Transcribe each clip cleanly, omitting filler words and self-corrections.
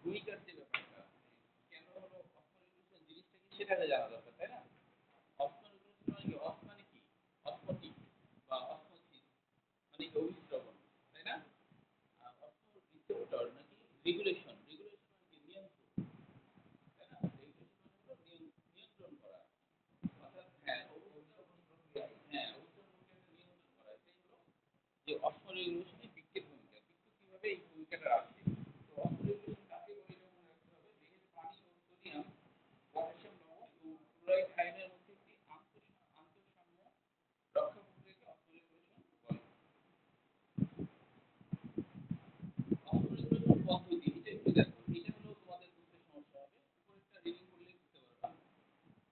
ভূমিকার যে ব্যাপারটা কেন হলো অস্মরিকুলেশন জিনিসটা কি সেটাকে জানা দরকার, তাই না? অস্মরিকুলেশন মানে কি? অস মানে কি? অস্মটিক বা অসমোসিস মানে কি অভিস্রবণ, তাই না? আর অস্ম রিসেপ্টর নাকি রেগুলেশন, রেগুলেশন মানে কি নিয়ন্ত্রণ, তাই না? রেগুলেশন মানে হলো নিয়ন্ত্রণ করা। অর্থাৎ হ্যাঁ অভিস্রবণ প্রক্রিয়া, হ্যাঁ অভিস্রবণ প্রক্রিয়াকে নিয়ন্ত্রণ করা, এটাই হলো যে অস্মরিকুলেশনের পিকের ভূমিকা। কিন্তু কিভাবে এই ভূমিকাটা রাখছে? তো অস্মরিকুলেশন কাকে বলে এটা মনে রাখতে হবে যে পানি ও সোডিয়াম পটাশিয়াম লবণ ও ক্লোরাইড আয়নের মধ্যে একটি আন্তঃসাম্য রক্ষা প্রক্রিয়াকে অস্মরিকুলেশন বলে। অস্মরিকুলেশন পদ্ধতি এটা একটু দেখো, এটা হলো তোমাদের বুঝতে সমস্যা হবে, উপরেরটা রিডিং করলে বুঝতে পারবা।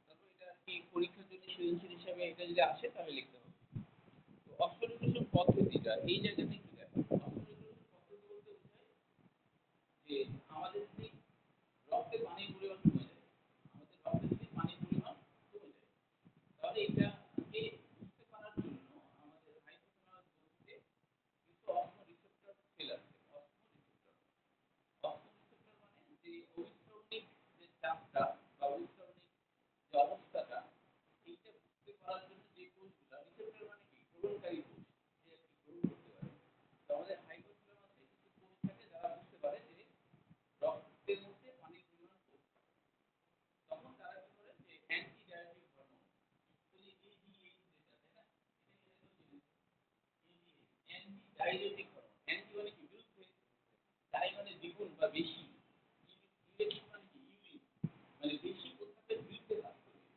তারপর এটা আর কি পরীক্ষার জন্য সৃজনশীল হিসাবে এটা যদি আসে তাহলে লিখতে হবে। তো অস্মরিকুলেশন পদ্ধতিটা এই জায়গাতে একটু দেখো, অস্মরিকুলেশন পদ্ধতি বলতে বোঝায় যে আমাদের যদি রক্তে পানির পরিমাণ কমে যায়, আমাদের রক্তে যদি পানির পরিমাণ কমে যায়, তাহলে এটাকে বুঝতে পারার জন্য আমাদের হাইপোথ্যালামাস গ্রন্থিতে কিছু অস্ম রিসেপ্টর সেল আছে। অস্ম রিসেপ্টর মানে যে অভিস্রবণিক যে চাপটা বা অভিস্রবণিক যে অবস্থাটা এইটা বুঝতে পারার জন্য যে কোষগুলা, রিসেপ্টর মানে কি গ্রহণকারী কোষ, যে আর কি গ্রহণ করতে পারে। তো আমাদের হাইপোথ্যালামাসে কিছু কোষ থাকে যারা বুঝতে পারে যে রক্তের মধ্যে পানির পরিমাণ কমছে, তখন তারা কি করে যে অ্যান্টি ডায়াবেটিক হরমোন, ওই যে এডিএইচ যেটা, তাই না? অ্যান্টি ডায়াবেটিক হরমোন, অ্যান্টি মানে কি বিরুদ্ধে, ডাই মানে দ্বিগুণ বা বেশি, ইউরেটিক মানে কি ইউরিন, মানে বেশি প্রস্রাবের বিরুদ্ধে কাজ করবে,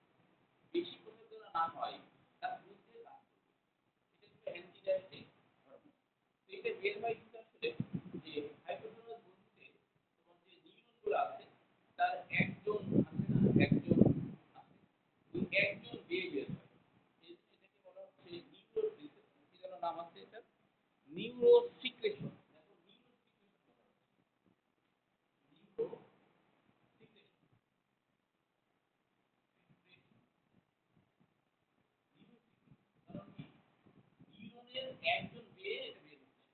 বেশি প্রস্রাব যেন না হয় তার বিরুদ্ধে কাজ করবে, এটা হলো অ্যান্টি ডায়াবেটিক হরমোন। তো এটা বের হয় কিন্তু আসলে যে হাইপোথ্যালামাস গ্রন্থিতে তোমার যে নিউরনগুলো আছে তার একজন আছে না, একজন আছে, ওই একজন দিয়ে বের হয়। এই জন্য এটাকে বলা হচ্ছে নিউরো রিসেপ্টর, কি যেন নাম আছে এটা, নিউরো সিক্রেশন। দেখো নিউরো সিক্রেশন বলা হচ্ছে, নিউরো সিক্রেশন, কারণ কি নিউরনের একজন বেয়ে এটা বের হচ্ছে,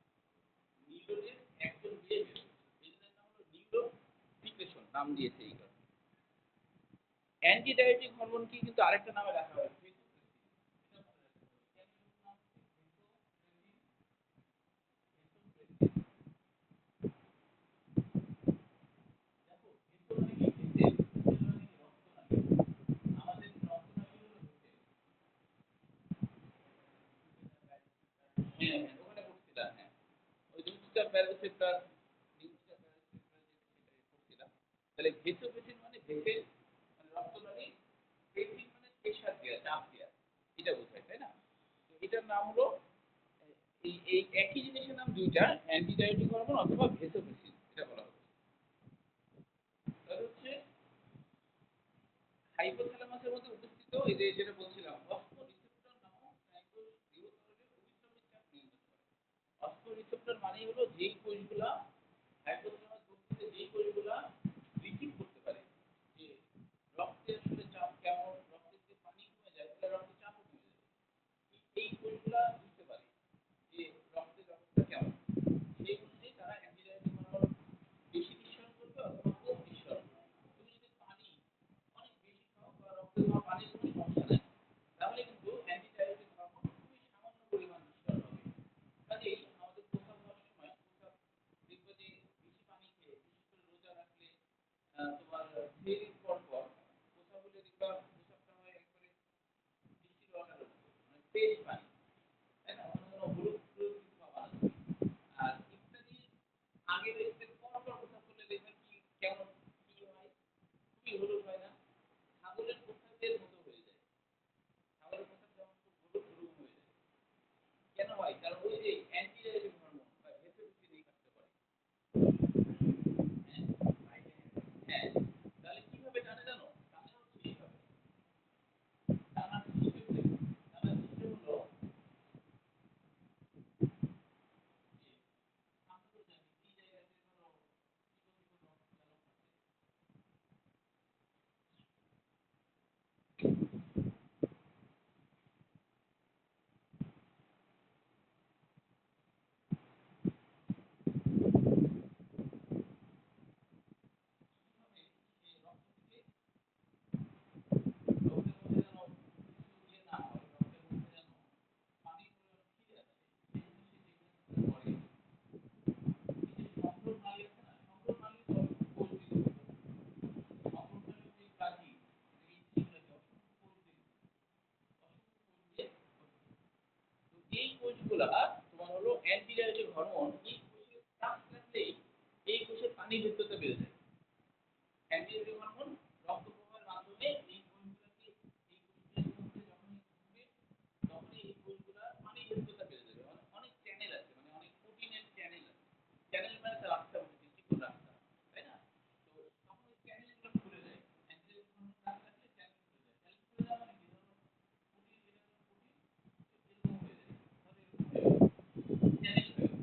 নিউরনের একজন বেয়ে বের হচ্ছে, এই জন্য নাম হলো নিউরো সিক্রেশন নাম দিয়েছে এই কারণে। অ্যান্টি ডায়াবেটিক হরমোনকে কিন্তু আরেকটা নামে রাখা হয় ভেসোপ্রেসিন, এটা মনে রাখতে হবে। ক্যান্সারের নাম হচ্ছে ভেসোপ্রেসিন, ভেসোপ্রেসিন। দেখো ভেসো মানে কি ভেসেল, ভেসেল মানে কি রক্তনালী, আমাদের রক্তনালী হলো ভেসেল। হ্যাঁ হ্যাঁ ওখানে পড়ছিলাম, হ্যাঁ ওই নিউক্লিয়ার প্যারারিসেপ্টর, নিউক্লিয়ার প্যারারিসেপ্টর যেটা পড়ছিলাম। তাহলে ভেসোপ্রেসিন মানে ভেসেল, মানে রক্তনালী, প্রেসিন মানে প্রেসার দেয়া, চাপ দেয়া, এটা বোঝায়, তাই না? তো এটার নাম হলো এই এই একই জিনিসের নাম দুইটা, অ্যান্টিডায়াবেটিক হরমোন অথবা ভেসোপ্রেসিন এটা বলা হচ্ছে। তাহলে হচ্ছে হাইপোথ্যালামাসের মধ্যে উপস্থিত এই যে যেটা বলছিলাম অস্ম রিসেপ্টর নামক স্নায়ুকোষ বৃহত্তরের অভিস্রবণ চাপ নিয়ন্ত্রণ করে। অস্ম রিসেপ্টর মানেই হলো যেই কোষগুলা হাইপোথ্যালামাস গ্রন্থিতে যেই কোষগুলা রিসিভ করতে পারে যে রক্তের আসলে চাপ কেমন, রক্তের যে পানি কমে যায় তাহলে রক্তের চাপও কমে যাবে, এই কোষগুলা বুঝতে পারে যে রক্তের অবস্থা কেমন, সেই অনুযায়ী তারা অ্যান্টিডায়াবেটিক হরমোন বেশি নিঃসরণ করবে অথবা কম নিঃসরণ করবে। তুমি যদি পানি অনেক বেশি খাও বা রক্তে তোমার পানির কোনো সমস্যা নাই, তাহলে কিন্তু অ্যান্টিডায়াবেটিক হরমোন খুবই সামান্য পরিমাণ নিঃসরণ হবে। কাজেই আমাদের প্রস্রাব হওয়ার সময় প্রস্রাব দেখবে যে বেশি পানি খেয়ে, বিশেষ করে রোজা রাখলে তোমার সেহরির পর পর প্রস্রাব হলে দেখবা প্রস্রাবটা হয় একবারে বৃষ্টির ওয়াটারের মতো, মানে ফ্রেশ পানি, তাই না? কোনো হলুদ টলুদ কিছু পাবা না তুমি। আর ইফতারির আগের ইফতার পর পর প্রস্রাব করলে দেখবে কি কেমন কি হয়, খুবই হলুদ হয় না? ছাগলের প্রস্রাবের মতো হয়ে যায়, ছাগলের প্রস্রাব যেমন খুব হলুদ ওরকম হয়ে যায়। কেন হয়? কারণ ওই যে অ্যান্টিডায়াবেটিক হরমোন বা ভেসোপ্রেসিন এই কাজটা করে। হ্যাঁ, তাহলে কিভাবে টানে জানো? টানে হচ্ছে এইভাবে, টানার সিস্টেমটা কি? টানার সিস্টেম হলো যে আমরা তো জানি এই জায়গাতে ধরো চিকন চিকন নখ আছে, কোষগুলা তোমার হলো অ্যান্টিডায়ারেটিক হরমোন এই কোষে চাপ লাগলেই এই কোষের পানির ভেতরটা বেড়ে যায়। অ্যান্টিডায়ারেটিক হরমোন রক্ত প্রবাহের মাধ্যমে এই কোষগুলোকে এই কোষগুলোর মধ্যে যখনই এই কোষগুলার পানির ভেতরটা বেড়ে যাবে। মানে অনেক চ্যানেল আছে, মানে অনেক প্রোটিনের চ্যানেল আছে। চ্যানেল মানে তো রাস্তা বলতে চিকন রাস্তা, তাই না? তো তখন ওই চ্যানেলগুলো খুলে যায়। অ্যান্টিডায়ারেটিক হরমোন কাজ লাগলে চ্যানেল খুলে যায়। চ্যানেল খুলে যাওয়া মানে কি ধরো প্রোটিন যেটা প্রোটিন এরকম হয়ে যায়। চ্যানেল হয়ে গেল।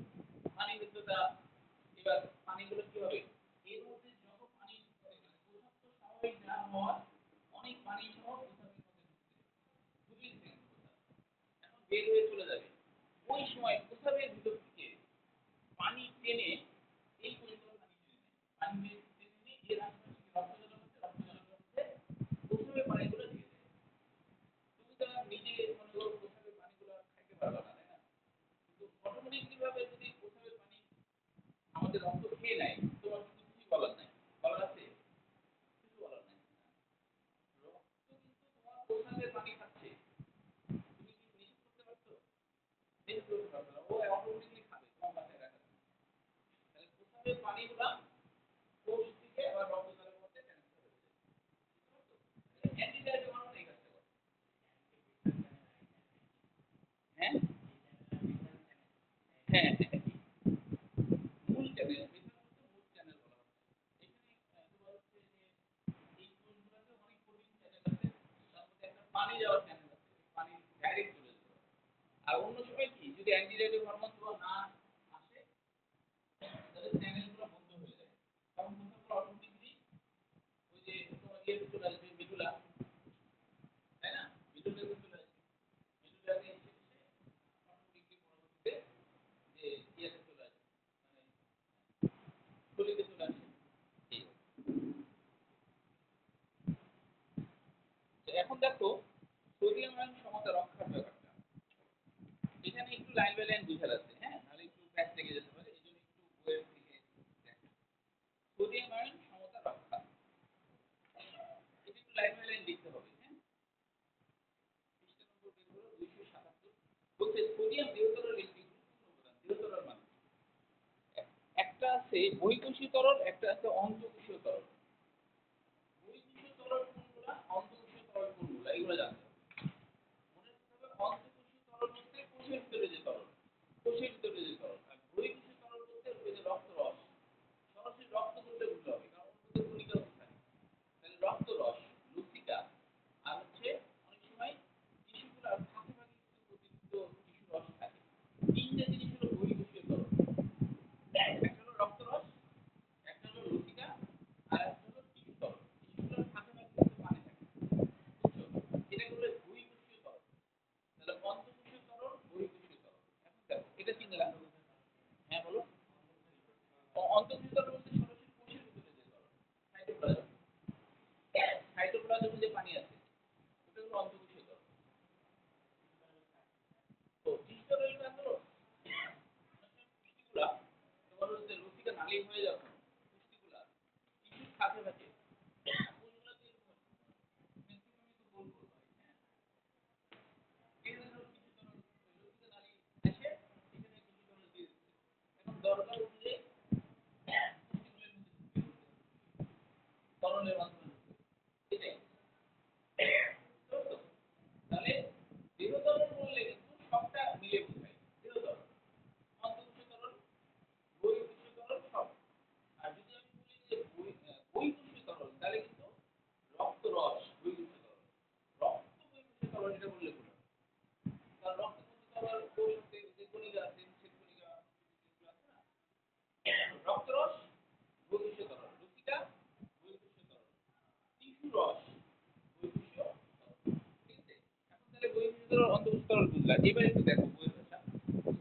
পানির ভেতরটা এবার পানিগুলো কি হবে? এর মধ্যে যত পানি মানে প্রসাব তো স্বাভাবিক না হওয়ার অনেক পানি সহ প্রসাবের মধ্যে ঢুকছে। এখন বের হয়ে চলে যাবে। ওই সময় প্রসাবের ভিতর থেকে পানি টেনে এই কোষগুলো পানি টেনে নেয়। পানি টেনে নিয়ে এর আশপাশে রক্ত জমাট হচ্ছে, প্রসাবের পানিগুলো দিয়ে দেয়। তুমি তো আর নিজে মনে করো প্রসাবের পানিগুলো খাইতে পারবে না, তাই না? কিন্তু অটোমেটিকলি ভাবে যদি প্রসাবের পানি আমাদের রক্ত খেয়ে নেয়, তোমার কিন্তু কিছুই বলার নাই। বলার আছে? কিছু বলার নাই। রক্ত কিন্তু তোমার প্রসাবের পানি খাচ্ছে। তুমি কি নিষেধ করতে পারছো? নিষেধ করতে পারছো না। ও অটোমেটিকলি খাবে তোমার বাসায় রাখা। তাহলে প্রসাবের পানিগুলা কোষ থেকে আবার রক্তনালীর মধ্যে ট্রান্সফার হয়ে যায়। অ্যান্টিডায়ারেটিক হরমোন এই কাজটা করে। হ্যাঁ হ্যাঁ হ্যাঁ, মূল চ্যানেল মূল চ্যানেল বলা হয়। এখানে তোমার হচ্ছে যে এই কোষগুলোতে অনেক প্রোটিন চ্যানেল আছে, তার মধ্যে একটা পানি যাওয়ার চ্যানেল আছে, পানি ডাইরেক্ট চলে যেতে পারে। আর অন্য সময় কি যদি অ্যান্টিডায়ারেটিক হরমোন তোমার না আসে তাহলে চ্যানেলগুলো বন্ধ হয়ে যায়। তখন প্রসাবগুলো অটোমেটিকলি ওই যে তোমার ইয়েতে চলে আসবে মেডুলা, তাই না? মেডুলাতে চলে আসবে। মেডুলাতে এসে অটোমেটিকলি পরবর্তীতে যে ইয়েতে চলে আসবে, মানে থলিতে চলে আসে। এই তো এখন দেখো সোডিয়াম আয়ন সমতা রক্ষার ব্যাপারটা এখানে একটু লাইন বাই লাইন বুঝার আছে, হ্যাঁ, নাহলে একটু ব্যাক থেকে যেতে পারে। এই জন্য একটু বইয়ের দিকে দেখো। সোডিয়াম আয়ন সমতা রক্ষা, এটা একটু লাইন বাই লাইন লিখতে হবে, হ্যাঁ। পৃষ্ঠা নম্বর বের করো 277। বলছে সোডিয়াম দেহতলের একটি গুরুত্বপূর্ণ উপাদান। দেহতলের মানে একটা আছে বহিঃকোষীয় তরল, একটা আছে অন্তঃকোষীয় তরল। বহিঃকোষীয় তরল কোনগুলা, অন্তঃকোষীয় তরল কোনগুলা, এগুলো জানতে হবে। মনে রাখতে হবে অন্তঃকোষীয় তরল বলতে কোষের ভিতরে যে তরল, কোষের ভিতরে যে তরল। আর বহিঃকোষীয় তরল বলতে ওই যে রক্তরস, সরাসরি রক্ত বলতে বুঝতে হবে, কারণ ওর মধ্যে কণিকা থাকে। তাহলে রক্তরস, লসিকা, আর হচ্ছে অনেক সময় টিস্যুগুলোর ফাঁকে ফাঁকে কিছু অতিরিক্ত টিস্যু রস থাকে। তিনটা জিনিস হলো বহিঃকোষীয় তরল। একটা হলো রক্তরস, একটা হলো লসিকা, আর একটা হলো টিস্যু তরল। টিস্যুগুলোর ফাঁকে ফাঁকে কিন্তু পানি থাকে, বুঝছো? এটা হলো বহিঃকোষীয় তরল। তাহলে অন্তঃকোষীয় তরল, বহিঃকোষীয় তরল। এখন দেখো এটা চিনলাম। হ্যাঁ বলো। অন্তঃকোষীয় তরল বলতে সরাসরি কোষের ভিতরে যে তরল, সাইটোপ্লাজম। সাইটোপ্লাজমে যে পানি আছে ওটা হলো অন্তঃকোষীয় তরল। তো টিস্যু তরলটা হলো পুষ্টিগুলা, তোমার হচ্ছে লসিকা নালী হয়ে যাচ্ছে পুষ্টিগুলা টিস্যুর ফাঁকে ফাঁকে কোষগুলোতে এরকম ম্যাক্সিমামই তো গোল গোল হয়, হ্যাঁ। এখানে ধরো টিস্যু তরল লসিকা নালী এসে এখানে টিস্যু তরল দিয়ে দিচ্ছে। এখন দরকার অনুযায়ী পুষ্টিগুলোর মধ্যে ঢুকিয়ে দিতে হবে, তরলের মাধ্যমে ঢুকিয়ে দিতে হবে। এটাই বুঝতে পারছো? তাহলে দেহতরল বললে কিন্তু সবটা মিলে বোঝায়। দেহতরল, অন্তঃকোষীয় তরল, বহিঃকোষীয় তরল সব। আর যদি আমি বলি যে বহিঃকোষীয় তরল তাহলে কিন্তু রক্তরস বহিঃকোষীয় তরল। রক্ত বহিঃকোষীয় তরল এটা বললে ভুল হবে। কারণ রক্তের মধ্যে তো আবার কোষ আছে, যে কণিকা আছে, শ্বেতকণিকা যেগুলো আছে না। রক্তরস বহিঃকোষীয় তরল, লসিকা বহিঃকোষীয় তরল, টিস্যু রস বহিঃকোষীয় তরল। ঠিক আছে? এখন তাহলে বহিঃকোষীয় তরল, অন্তঃকোষীয় তরল বুঝলা। এবার একটু দেখো বইয়ের ভাষা।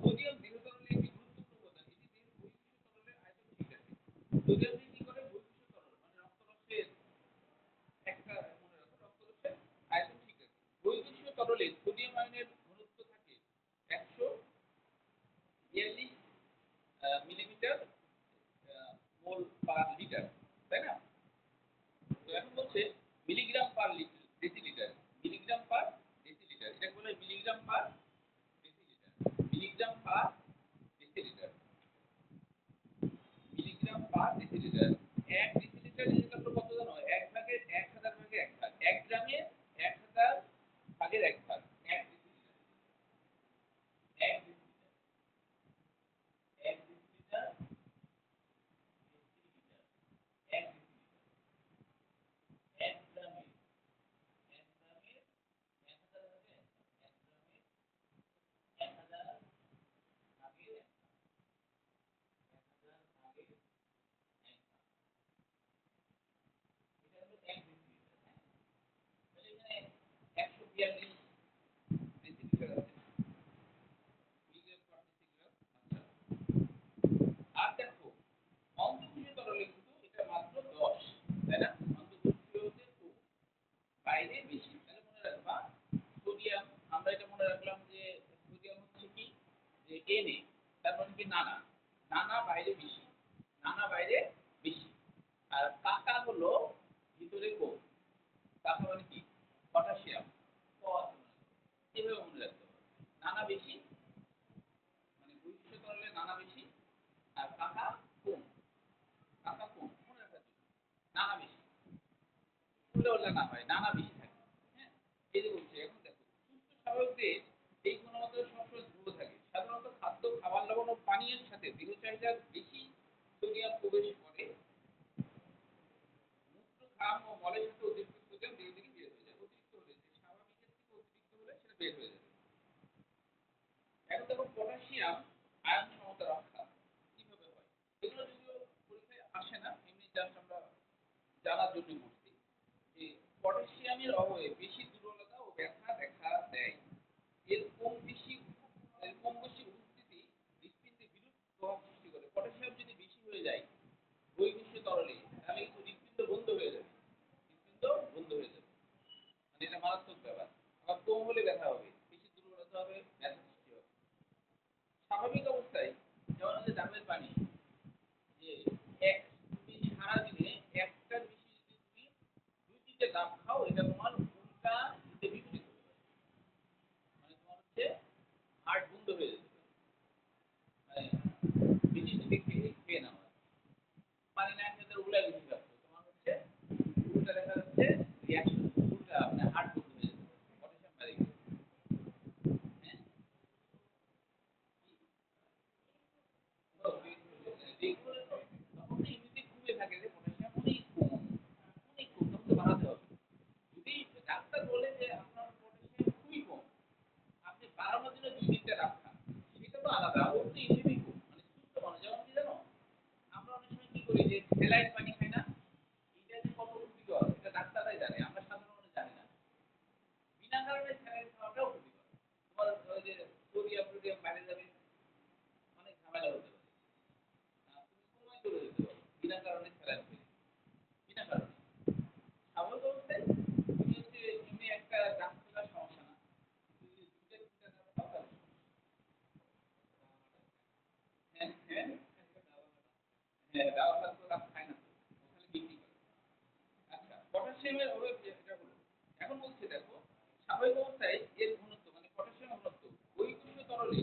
সোডিয়াম দেহতরলের একটি গুরুত্বপূর্ণ উপাদান। এটি বহিঃকোষীয় তরলের আয়তন ঠিক রাখে। সোডিয়াম দিয়ে কি করে? বহিঃকোষীয় তরল মানে রক্তরসের একটা মনে রাখো, রক্তরসের আয়তন ঠিক রাখে। বহিঃকোষীয় তরলে সোডিয়াম আয়নের ঘনত্ব থাকে 142 মিলিমিটার মোল পার লিটার, তাই না? তো এখন বলছে milligram per decilitre. Milligram per decilitre, এটা বলে মিলিগ্রাম পার ডেসিলিটার। ভাগের 1 ভাগ। 1 decilitre. 1 decilitre. 1 decilitre decilitre 1 decilitre 1 গ্রামের 1 গ্রামের 1000 হবে 1 গ্রামের 1000 ভাগের 1 1000 ভাগের 1 এটা হলো 1 ডেসিলিটার। হ্যাঁ? তাহলে এখানে 142 ডেসিলিটার আছে। Milligram per decigram. আচ্ছা। আর দেখো অন্তঃকোষীয় তরলে কিন্তু এটা মাত্র 10, তাই না? অন্তঃকোষীয়তে খুব বাইরে বেশি। তাহলে মনে রাখবা সোডিয়াম আমরা এটা মনে রাখলাম যে সোডিয়াম হচ্ছে কি যে Na, তার মানে কি নানা। নানা বাইরে বেশি। নানা বাইরে বেশি। আর কাকা হলো ভিতরে কম। কাকা মানে কি? পটাশিয়াম। ক আছে মনে করো। এভাবে মনে রাখতে হবে। নানা বেশি মানে বৈশিষ্ট্য তরলে নানা বেশি আর কাকা কম। কাকা কম মনে রাখার জন্য। নানা বেশি। উল্টা পাল্টা না হয়, নানা বেশি থাকে। হ্যাঁ? এই যে বলছি এখন দেখো সুস্থ স্বাভাবিকদের এই গুণমাত্রা সবসময় ধ্রুব থাকে। সাধারণত খাদ্য, খাবার লবণ ও পানীয়ের সাথে দেহ চাহিদার বেশি সোডিয়াম প্রবেশ করে। মূত্র, ঘাম ও মলের সাথে অতিরিক্ত সোডিয়াম দেহ থেকে বের হয়ে যায়। অতিরিক্ত হলে যে স্বাভাবিকের থেকে অতিরিক্ত হলে সেটা বের হয়ে যাবে। এখন দেখো পটাশিয়াম আয়ন সমতা রক্ষা কিভাবে হয়? এগুলো যদিও পরীক্ষায় আসে না, এমনি জাস্ট আমরা জানার জন্য বলছি যে পটাশিয়ামের অভাবে বেশি দুর্বলতা ও ব্যথা দেখা দেয়। এর কম বেশি উপস্থিতি হৃৎপিণ্ডে বিরূপ প্রভাব সৃষ্টি করে। পটাশিয়াম যদি বেশি হয়ে যায় বহির্বিশ্ব তরলে তাহলে কিন্তু হৃৎপিণ্ড বন্ধ হয়ে যাবে। হৃৎপিণ্ড বন্ধ হয়ে যাবে। মানে এটা মারাত্মক ব্যাপার। আবার কম হলে ব্যথা হবে, বেশি দুর্বলতা হবে, ব্যথা সৃষ্টি হবে। স্বাভাবিক অবস্থায় যেমন হচ্ছে ডাবের পানি যে তুমি সারাদিনে একটার বেশি যদি তুমি 2-3টে ডাব খাও এটা তোমার উল্টা হিতে বিপরীত হতে পারে। মানে তোমার হচ্ছে হার্ট বন্ধ হয়ে যেতে পারে। মানে বেশি যদি খেয়ে নাও পানি না খেতে উল্টা বেশি খাচ্ছ তোমার হচ্ছে উল্টা দেখা যাচ্ছে রিয়াকশন উল্টা মানে হার্ট বন্ধ হয়ে যেতে পারে। পটাশিয়াম বেড়ে গেলে। হ্যাঁ? রেগুলার তখন তো ইমিউনিটি কমে থাকে যে পটাশিয়াম অনেক কম তখন তো বাড়াতে হবে। যদি ডাক্তার বলে যে আপনার পটাশিয়াম খুবই কম আপনি বাড়ানোর জন্য 2-3টা ডাব খান সেটা তো আলাদা ওর তো ইমিউনিটি কম মানে সুস্থ মানুষ যেমন কি জানো আমরা অনেক সময় কি করি যে স্যালাইন পানি খাই না এটা যে কত ক্ষতিকর এটা ডাক্তাররাই জানে আমরা সাধারণ মানুষ জানি না বিনা কারণে স্যালাইন খাওয়াটাও ক্ষতিকর তোমার ওই যে সোডিয়াম টোডিয়াম বাইরে যাবে অনেক ঝামেলা হতে পারে তুমি কোমায় চলে যেতে পারো বিনা কারণে স্যালাইন খেলে বিনা কারণে স্বাভাবিক অবস্থায় তুমি হচ্ছে এমনি একটা দাঁত ফেলার সমস্যা না তুমি যদি 2টা 3টা দাঁত খাও তাহলে হ্যাঁ হ্যাঁ হ্যাঁ দাওয়াটা তো দাঁত খায় না তো ওখানে বিক্রি করে আচ্ছা পটাশিয়ামের অভাব যেটা হলো এখন বলছে দেখো স্বাভাবিক অবস্থায় এর ঘনত্ব মানে পটাশিয়াম ঘনত্ব বহিঃকোষীয় তরলে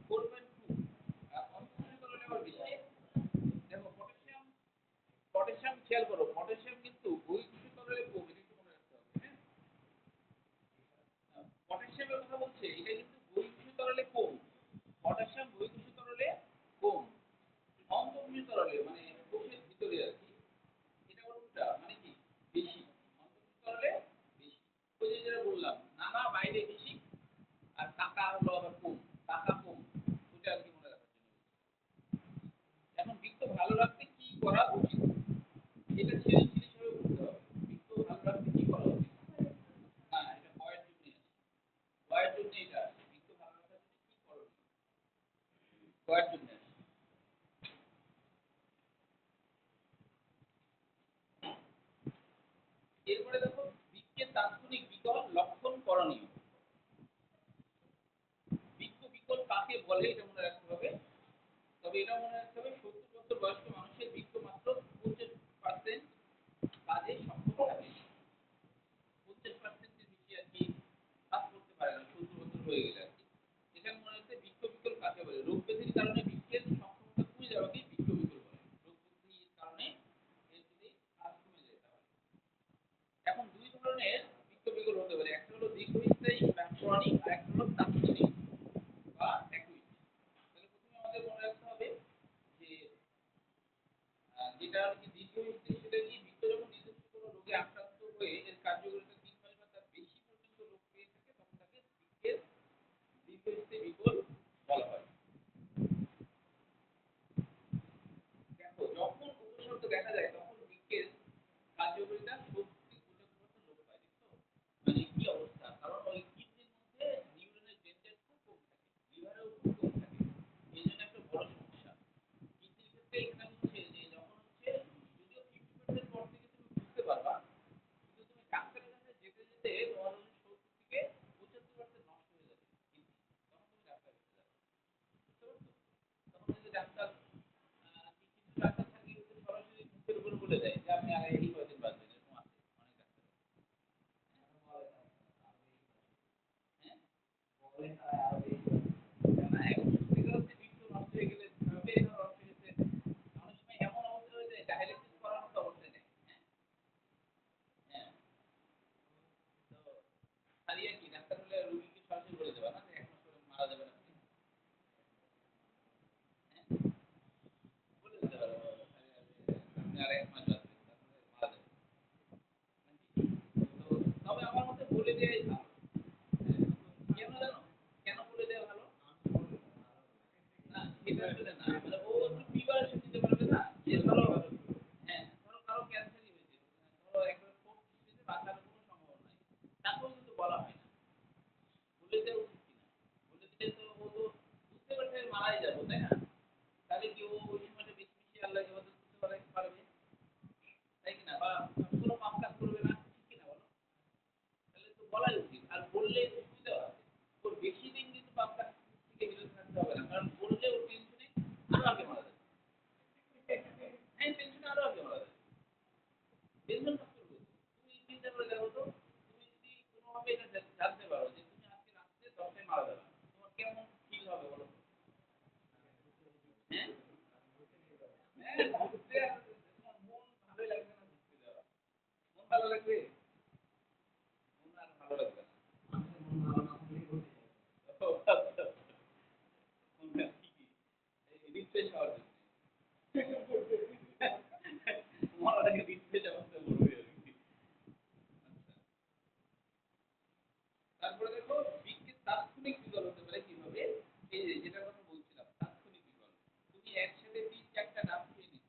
4.2 আর অন্তঃকোষীয় তরলে আবার বেশি দেখো পটাশিয়াম খেয়াল করো পটাশিয়াম কিন্তু বহিঃকোষীয় তরলে কম এটা একটু মনে রাখতে হবে হ্যাঁ পটাশিয়ামের কথা বলছে এটা কিন্তু বহিঃকোষীয় তরলে কম পটাশিয়াম বহিঃকোষীয় তরলে কম অন্তঃকোষীয় তরলে মানে কোষের ভিতরে আর কি এটা উল্টা মানে কি বেশি অন্তঃকোষীয় তরলে বেশি ওই যে যেটা বললাম নানা বাইরে বেশি আর টাকা হলো আবার কম টাকা কম ওটা আর কি মনে রাখার জন্য এখন বৃক্ক ভালো রাখতে কি করা উচিত এটা সিরিজ হিসেবে বলতে হবে বৃক্ক ভালো রাখতে কি করা উচিত না এটা বয়ের জন্য আছে বয়ের জন্য এটা আছে বৃক্ক ভালো রাখার জন্য কি করণীয় বয়ের জন্য আছে এরপরে দেখো বৃক্কের তাৎক্ষণিক বিকল লক্ষণ করণীয় বৃক্ক বিকল কাকে বলে এটা মনে রাখতে হবে তবে এটা মনে রাখতে হবে 70 বছর বয়স্ক মানুষের বৃক্ক মাত্র 50% কাজে সক্ষম থাকে 50% এর বেশি আর কি কাজ করতে পারে না 70 বছর হয়ে গেলে আর কি এখানে মনে রাখতে বৃক্ক বিকল কাকে বলে রোগ ব্যাধির কারণে বৃক্কের সক্ষমতা কমে যাওয়াকে বৃক্ক বিকল বলে রোগ ব্যাধির কারণে এর যদি কাজ কমে যায় তাহলে এখন দুই ধরনের বৃক্ক বিকল হতে পারে একটা হলো দীর্ঘস্থায়ী বলে দেয় যে আপনি আর এই কয়দিন বাঁচবেন এরকম আছে অনেক ডাক্তার। না এখন সত্যি কথা হচ্ছে বৃক্ষ নষ্ট হয়ে গেলে কিভাবে এটা নষ্ট হয়েছে অনেক সময় এমন অবস্থা হয়ে যায় ডায়ালিসিস করার মতো অবস্থায় নেই। হ্যাঁ, তো খালি আর কি ডাক্তার হলে রুগীকে সরাসরি বলে দেবা না যে ১ মাস পরে মারা যাবেন আপনি। হ্যাঁ, বলে দিতে পারো আপনি আর ১ মাস বাঁচবেন তারপরে মারা যাবেন। তো তবে আমার মতে বলে দেয়াই ভালো। হ্যাঁ, কেন জানো? কেন বলে দেয়া ভালো? না সেটা আসলে না। মানে ও একটু প্রিপারেশন নিতে পারবে না? যে ধরো হ্যাঁ, ধরো কারো ক্যান্সারই হয়েছে। ধরো একবারে 4th স্টেজে বাঁচার কোনো সম্ভাবনা নাই। তাকেও কিন্তু বলা হয় না। বলে দেওয়া উচিত কিনা? বলে দিলে তো ও তো বুঝতে পারছে মারাই যাবো, তাই না? তাহলে কি ও ওই সময়টা বেশি, বেশি আল্লাহর ইবাদত করতে পারবে? তাই কিনা? বা কোনো পাপ কাজ করবে না, ঠিক কিনা বলো? তাহলে তো বলাই উচিত। আর বললে সুবিধাও আছে। ওর বেশি দিন কিন্তু পাপ কাজ থেকে বিরত থাকতে হবে না। কারণ বললে ওর টেনশনে আরো আগে মারা যাবে। হ্যাঁ, টেনশনে আরো আগে মারা যাবে। টেনশন কাজ করবে। তুমি চিন্তা করে দেখো তো, তুমি যদি কোনোভাবে এটা জানতে পারো যে তুমি আজকে রাত্রে ১০টায় মারা যাবে। তোমার কেমন ফিল হবে বলো তো? হ্যাঁ? হ্যাঁ, ঘুরতে আর তোমার মন ভালোই লাগবে না ঘুরতে যাওয়া। মন ভালো লাগবে? মন আর ভালো লাগবে না। ও আচ্ছা, আচ্ছা। মন আর ঠিকই। এই রিফ্রেশ হওয়ার জন্য। মনটাকে রিফ্রেশ অবস্থায় বলবে আরকি। আচ্ছা। তারপরে দেখো বৃক্কের তাৎক্ষণিক বিকল হতে পারে কিভাবে? এই যে যেটার কথা বলছিলাম তাৎক্ষণিক বিকল। তুমি একসাথে ৩-৪ টা ডাব খেয়ে নিচ্ছ।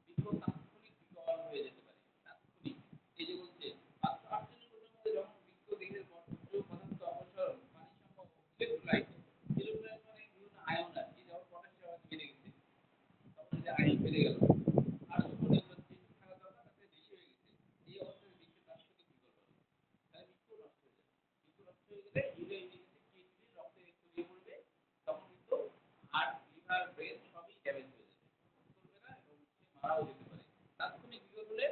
বৃক্ক তাৎক্ষণিক বিকল হয়ে যেতে পারে। তাৎক্ষণিক। এই যে বলছে মাত্র ৪৮ ঘন্টার মধ্যে যখন বৃক্ক দেহের বর্জ্য পদার্থ অপসারণ পানিসহ ইলেক্ট্রোলাইট, ইলেক্ট্রোলাইট মানে বিভিন্ন আয়ন আরকি যেমন পটাশিয়াম বেড়ে গেছে। তখন এই যে আয়ন বেড়ে গেল। আর যখন এগুলো যেটুকু থাকা দরকার তার চেয়ে বেশি হয়ে গেছে। এই অবস্থায় বৃক্কের তাৎক্ষণিক বিকল হবে। তাহলে বৃক্ক নষ্ট হয়ে যাবে। বৃক্ক নষ্ট হয়ে গেলে ইউরিয়া ইনটেক ক্রিয়েটিনিন রক্তে ছড়িয়ে পড়বে। তখন কিন্তু হার্ট, লিভার, ব্রেন সবই ড্যামেজ হয়ে যাবে। চলবে না এবং সে মারাও যেতে পারে। তাৎক্ষণিক বিকল হলে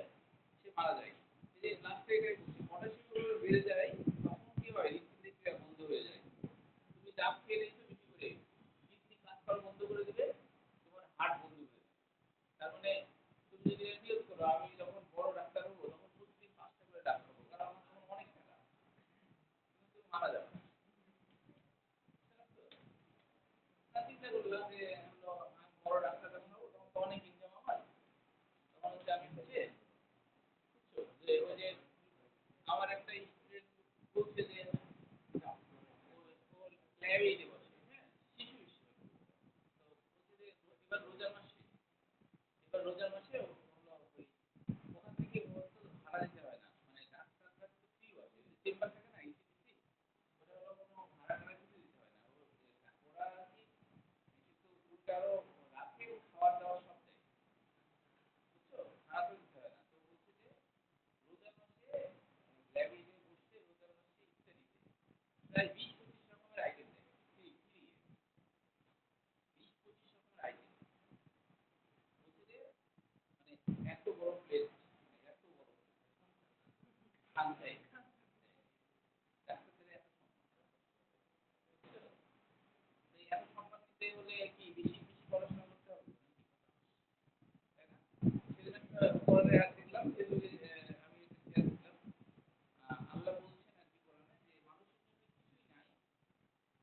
সে মারা যায়। এই যে লাস্টে এটাই বলছি পটাশিয়াম লেভেল বেড়ে যায় তখন কি হয় হৃৎপিণ্ডের ক্রিয়া বন্ধ হয়ে যায়। তুমি ডাব খেয়ে নিয়েছো বেশি করে কিডনি কাজ করা বন্ধ করে দিবে, তোমার হার্ট বন্ধ করে দিবে। তার মানে তুমি যদি নিয়ত করো আমি যখন বড় ডাক্তার হবো তখন প্রতিদিন ৫টা করে ডাব খাবো কারণ আমার তখন অনেক টাকা। কিন্তু তুমি মারা যাবে না। তা চিন্তা করলাম যে হলো আমি বড় ডাক্তার যখন হবো তখন তো অনেক ইনকাম আমার। তখন হচ্ছে আমি হচ্ছে বুঝছো যে ওই যে আমার একটা স্টুডেন্ট বলছে যে ও ল্যাবেই দেবো হ্যাঁ শিশু হিসেবে। তো বলছে যে এবার রোজার মাসে ও হলো ওই ওখান থেকে ওর তো ভাড়া দিতে হয় না। মানে ডাক্তাররা তো ফ্রি বসে। চেম্বার থাকে না ইসিবিসি ওটা হলো কোনো ভাড়া টাড়া কিছু দিতে হয় না। ওরা আরকি কিন্তু উল্টা আরো রাতে ও খাওয়ার দাওয়ার সব দেয়। বুঝছো? ভাড়া তো দিতে হয় না। তো বলছে যে রোজার মাসে ল্যাবে যে বসে রোজার মাসে ইফতারিতে প্রায় ২০-২৫ রকমের আইটেম দেয়। ফ্রি ফ্রি ২০-২৫ রকমের আইটেম। বলছে যে মানে এত বড় প্লেট মানে এত বড় খান দেয় ডাক্তারদের এত সম্মান। বুঝছো? এই এত সম্মান দিতে হলে কি বেশি বেশি পড়াশোনা করতে হবে? তাই না? সেদিন একটা কোরআনের আয়াত দেখলাম যে আমি এটা শেয়ার করলাম। আল্লাহ বলছেন আরকি কোরআনে যে মানুষের জন্য কিছুই নাই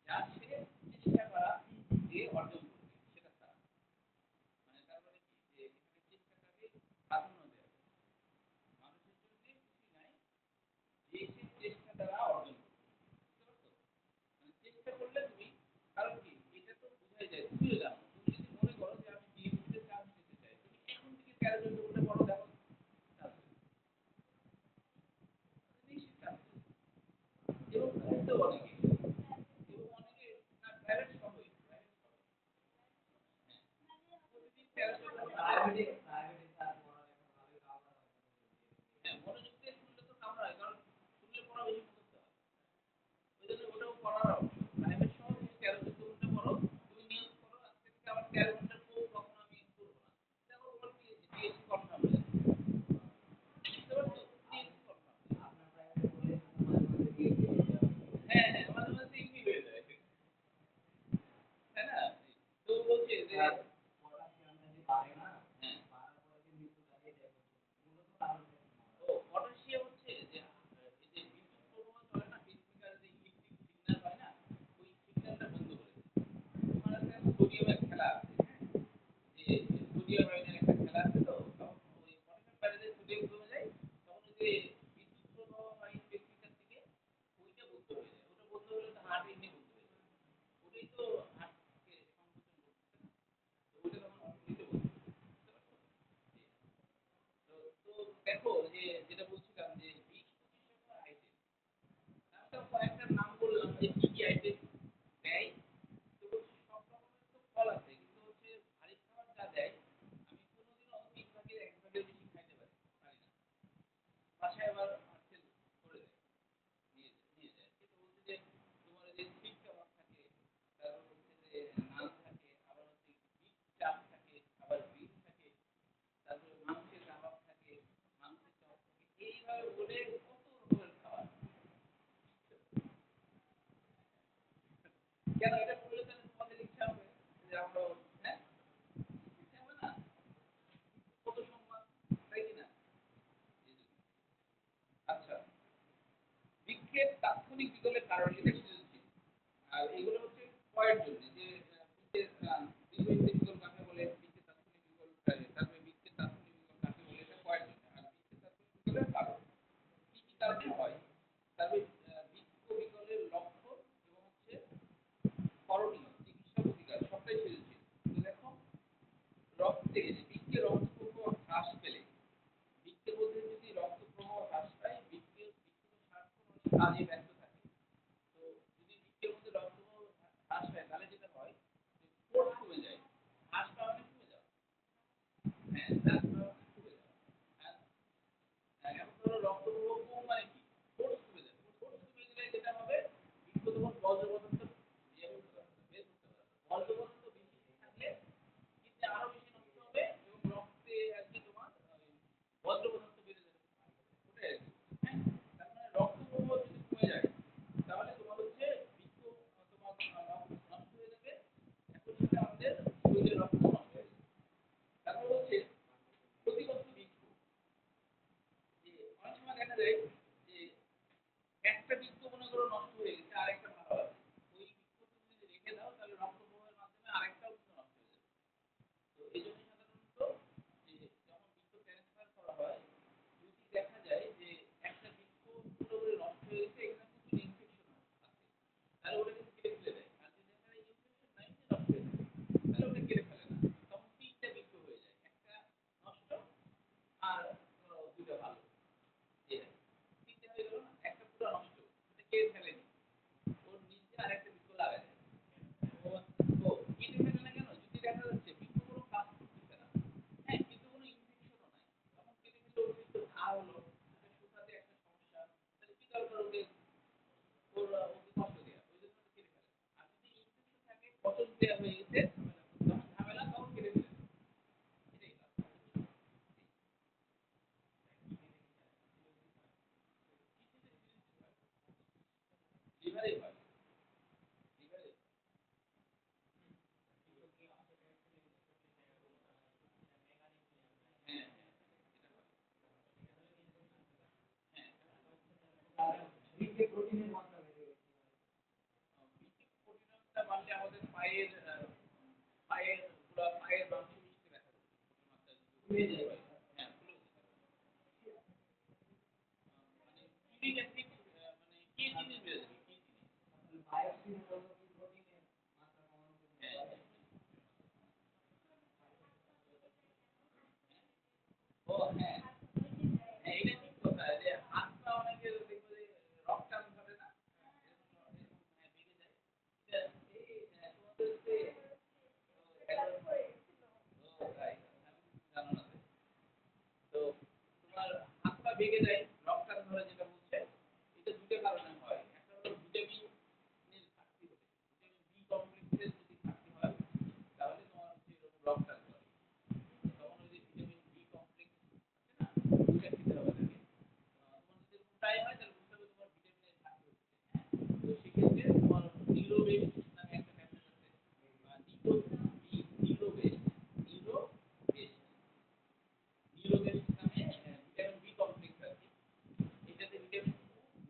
যা সে চেষ্টা করা দিয়ে অর্জন করবে সেটা ছাড়া। মানে তার মানে কি যে এখানে চেষ্টাটাকে প্রাধান্য দেওয়া হয়। মানুষের জন্য কিছুই নাই যে সে চেষ্টা দ্বারা অর্জন করবে। বুঝতে পারছো? মানে চেষ্টা করলে তুমি কারণ কি এটা তো বোঝাই যায় তুমিও জানো তুমি যদি মনে করো যে আমি বিএমসি চান্স নিতে চাই তুমি এখন থেকে 13-14 উঠে পড়ো দেখো চান্স নিশ্চিত চান্স এবং করতে অনেকে এবং অনেকে না প্রাইভেট সবই প্রাইভেট সবই প্রতিদিন 13-14 হ্যাঁ মনোযোগ দিয়ে শুনলে তো কামড়ায় কারণ শুনলে পড়া বেশি মুখস্থ হয় ওই জন্য ওটাও পড়ার অংশ প্রাইভেট সহ তুমি 13-14 ঘন্টা পড়ো তুমি নিয়ত করো আজকে থেকে আমার 13 ঘন্টার কোর্স কখনো আমি করবো না দেখো তোমার পিএইচডি কনফার্ম হয়ে যাবে কেন এটা পড়লে তাহলে তোমাদের ইচ্ছা হবে যে আমরা হ্যাঁ ইচ্ছা হবে না কত সম্মান তাই কি না আচ্ছা বৃক্ষের তাৎক্ষণিক বিকলের কারণ এটা সৃজনশীল আর এগুলো হচ্ছে কয়ের জন্য যে বৃক্ষের দীর্ঘস্থায়ী বিকল কাকে বলে বৃক্ষের তাৎক্ষণিক বিকল তারপরে বৃক্ষের তাৎক্ষণিক বিকল কাকে বলে এটা কয়ের জন্য আর বৃক্ষের তাৎক্ষণিক বিকলের কারণ কি কি কারণে হয় তারপরে বৃক্ষ বিকলের লক্ষ্য এবং হচ্ছে করণীয় চিকিৎসা প্রতিকার সবটাই সৃজনশীল তো দেখো রক্তে বৃক্ষে রক্ত প্রবাহ হ্রাস পেলে বৃক্ষের মধ্যে যদি রক্ত প্রবাহ হ্রাস পায় বৃক্ষের স্বাস্থ্য কাজে ব্যস্ত থাকে তো যদি বৃক্ষের মধ্যে রক্ত প্রবাহ হ্রাস পায় তাহলে যেটা হয় যে ফোর্স কমে যায় হ্রাস পাওয়া মানে কমে যাওয়া হ্যাঁ হ্রাস পাওয়া মানে কমে যাওয়া এখন ধরো রক্ত প্রবাহ কম মানে কি ফোর্স কমে যাবে ফোর্স কমে গেলে যেটা হবে বৃক্ষ তখন বজ্রপদার্থ ইয়ে করতে পারবে বের করতে পারবে বজ্রপদার্থ বেশি থাকলে কিডনি আরো বেশি নষ্ট হবে এবং রক্তে আর কি তোমার বজ্র পদার্থ বেড়ে যাবে ওটাই আর কি হ্যাঁ তার মানে রক্ত প্রবাহ যদি কমে যায় তাহলে তোমার হচ্ছে বৃক্ক তোমার নষ্ট হয়ে যাবে একই সাথে আমাদের শরীরের রক্ত নষ্ট হয়ে যাবে তারপর হচ্ছে ক্ষতিগ্রস্ত বৃক্ষ যে অনেক সময় দেখা যায় যে একটা বৃক্ষ মনে করো নষ্ট হয়ে গেছে আরেকটা ভালো আছে ওই বৃক্ষ তুমি যদি রেখে দাও তাহলে রক্ত প্রবাহের মাধ্যমে আরেকটাও কিন্তু নষ্ট হয়ে যাবে তো এই জন্য সাধারণত যে যখন বৃক্ষ ট্রান্সফার করা হয় যদি দেখা যায় যে একটা বৃক্ষ পুরোপুরি নষ্ট হয়ে গেছে এখানে প্রচুর ইনফেকশন আছে তাহলে ওটা কিন্তু কেটে ফেলে দেয় আর যদি দেখা যায় ইনফেকশন নাই যে নষ্ট হয়ে থাকে তাহলে ওটা কেটে ফেলে না তখন তিনটা বৃক্ষ হয়ে যায় একটা নষ্ট আর দুইটা ভালো এই আর কি। তিনটা হয়ে গেল না একটা পুরো নষ্ট ওটা কেটে ফেলেনি ওর নিচে আরেকটা বৃক্ষ লাগায় দেয় ও ও কেটে ফেলে না কেন যদি দেখা যাচ্ছে বৃক্ষ কোনো কাজ করতেছে না হ্যাঁ কিন্তু কোনো ইনফেকশনও নাই তখন কেটে ফেলে অতিরিক্ত ঘা হলো ওটা শুকাতে একটা সমস্যা তাহলে কি দরকার ওকে ওকে কষ্ট দেওয়া ওই জন্য ওটা কেটে ফেলে আর যদি ইনফেকশন থাকে পচন ক্রিয়া হয়ে গেছে তখন ঝামেলা তখন কেটে ফেলে এটাই কাজ লিভারে হয় লিভারে হ্যাঁ হ্যাঁ এটা হয় হ্যাঁ ভিটামিন প্রোটিনটা বাড়লে আমাদের পায়ের পায়ের পুরা পায়ের মাংসপেশিতে ব্যথা করবে প্রোটিন মাত্রা যদি অতিরিক্ত হয় হ্যাঁ ফুলে যেতে পারে মানে ইউরিক অ্যাসিড মানে কি জিনিস বেড়ে যাবে কি জিনিস হ্যাঁ ও হ্যাঁ হ্যাঁ এটা ঠিক কথা যে হাত পা অনেকের দেখবে যে রক টান ধরে না এরকম হ্যাঁ ভেঙে যায় এটা এই তোমাদের যে ও তাই আমি জানো না তো তোমার হাত পা ভেঙে যায় রক টান ধরে যেটা বলছে এটা দুটো কারণে হয় একটা হলো ভিটামিন এর ঘাটতি হলে ভিটামিন বি কমপ্লেক্সের যদি ঘাটতি হয় তাহলে তোমার হচ্ছে এরকম রক টান ধরে তখন ওই যে ভিটামিন বি কমপ্লেক্স আছে না ওইটা খেতে হবে তাকে তোমার যদি এরকম টাইম হয় তাহলে বুঝতে হবে তোমার ভিটামিনের ঘাটতি হচ্ছে হ্যাঁ তো সেক্ষেত্রে তোমার নিউরোবেস নামে একটা ট্যাবলেট আছে বা নিউরোবেস নিউরোবেস নিউরোবেস নামে ভিটামিন বি কমপ্লেক্স আছে এটাতে ভিটামিন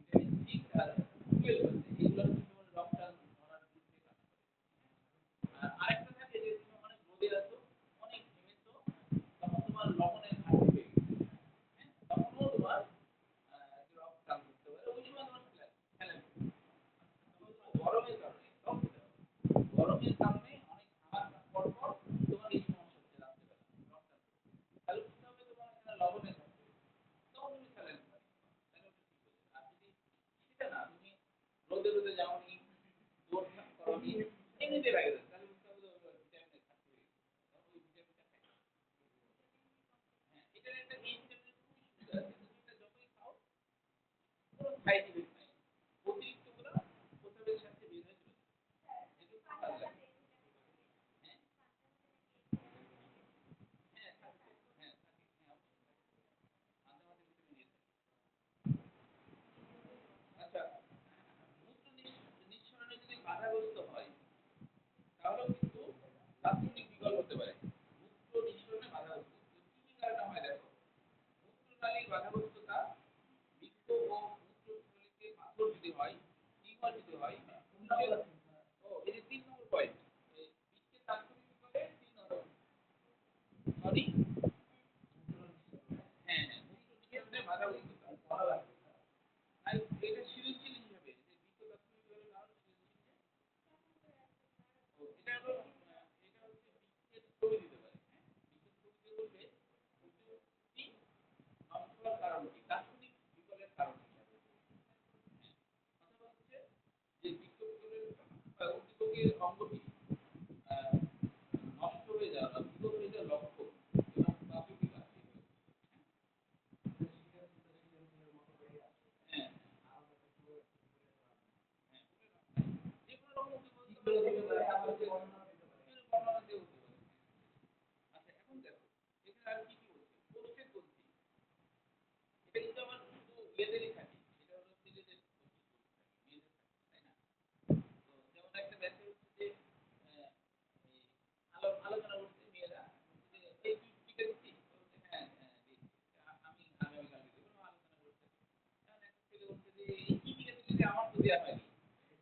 ভিটামিন সিক্স আর 12 আছে এগুলো হচ্ছে তোমার রক্তটান ধরার বিরুদ্ধে কাজ করে আর আরেকটা থাকে যে তুমি অনেক রোদে আছো অনেক ঘেমেছো তখন তোমার লবণের ঘাটতি হয়ে গেছে হ্যাঁ তখনও তোমার রক্তটান করতে পারে ওই সময় তোমার স্যালাইন গরমের কারণে সব গরমের কারণে অনেক ঘামার পর তোমার এই সমস্যা হচ্ছে রাত্রেবেলা রক্তটান তাহলে বুঝতে হবে তোমার এখানে লবণের ঘাটতি হচ্ছে তখন তুমি স্যালাইন পানি তাহলে ওটা ঠিক হয়ে যাবে আর যদি সেটা না তুমি রোদে রোদে যাওনি দৌড় করনি এমনিতে লাগে যাচ্ছে তাহলে বুঝতে হবে যে ভিটামিনের ঘাটতি হয়ে গেছে তখন ওই ভিটামিনটা খাইতে হবে হ্যাঁ এটার একটা এই ভিটামিনের খুবই সুবিধা আছে তুমি এটা যতই খাও কোনো সাইড ইফেক্ট নাই অতিরিক্ত গুলো প্রস্রাবের সাথে বের হয়ে চলে যাবে এতে কোনো কাজ লাগে না। হ্যাঁ হ্যাঁ থাকে হ্যাঁ থাকে হ্যাঁ অবশ্যই থাকে মাঝে মাঝে ভিটামিন এ থাকে আচ্ছা মূত্র নিঃসরণে যদি বাধাগ্রস্ত হয় পুরুষের ও এই যে ৩ নম্বর পয়েন্ট। বৃক্কের তাৎক্ষণিক বিকলে ৩ নম্বর সরি হ্যাঁ, হ্যাঁ, মূত্র নিঃসরণে বাধা উদ্ভিদতা। আর এটা সৃজনশীল হিসাবে যে বৃক্ক তাৎক্ষণিক বিকলের কারণ সৃজনশীল এটা হলো এটা হচ্ছে বৃক্ষের ছবি দিতে পারে। হ্যাঁ? বৃক্ষের ছবি দিয়ে বলবে নষ্ট হওয়ার কারণ কি? তাৎক্ষণিক বিকলের কারণ হিসাবে। অথবা হচ্ছে যে বৃক্ক বিকলের উদ্দীপকের অঙ্গটি আ নষ্ট হয়ে যাওয়া বা বিকল হয়ে যাওয়ার লক্ষণ এবং বা প্রতিকার এগুলো। হ্যাঁ, হ্যাঁ, যেকোনো রকম উদ্দীপক বর্ণনা দিয়ে হতে পারে। আচ্ছা এখন দেখো এখানে আর কি বলছে? পোস্টের গ্রন্থি। এটা কিন্তু আবার শুধু ইয়েদেরই থাকে। এটা হলো ছেলেদের পোস্টের গ্রন্থি থাকে, মেয়েদের থাকে না? তো যেমন একটা ব্যাচে হচ্ছে যে এই আলোচনা করছে মেয়েরা যে এই কি টিকা দিচ্ছি? বলছে হ্যাঁ, দিচ্ছি। আমি আগামীকাল দিব। আলোচনা করছে। এখন একটা ছেলে বলছে যে এই কি টিকা দিলি যে আমার তো দেয়া হয়নি।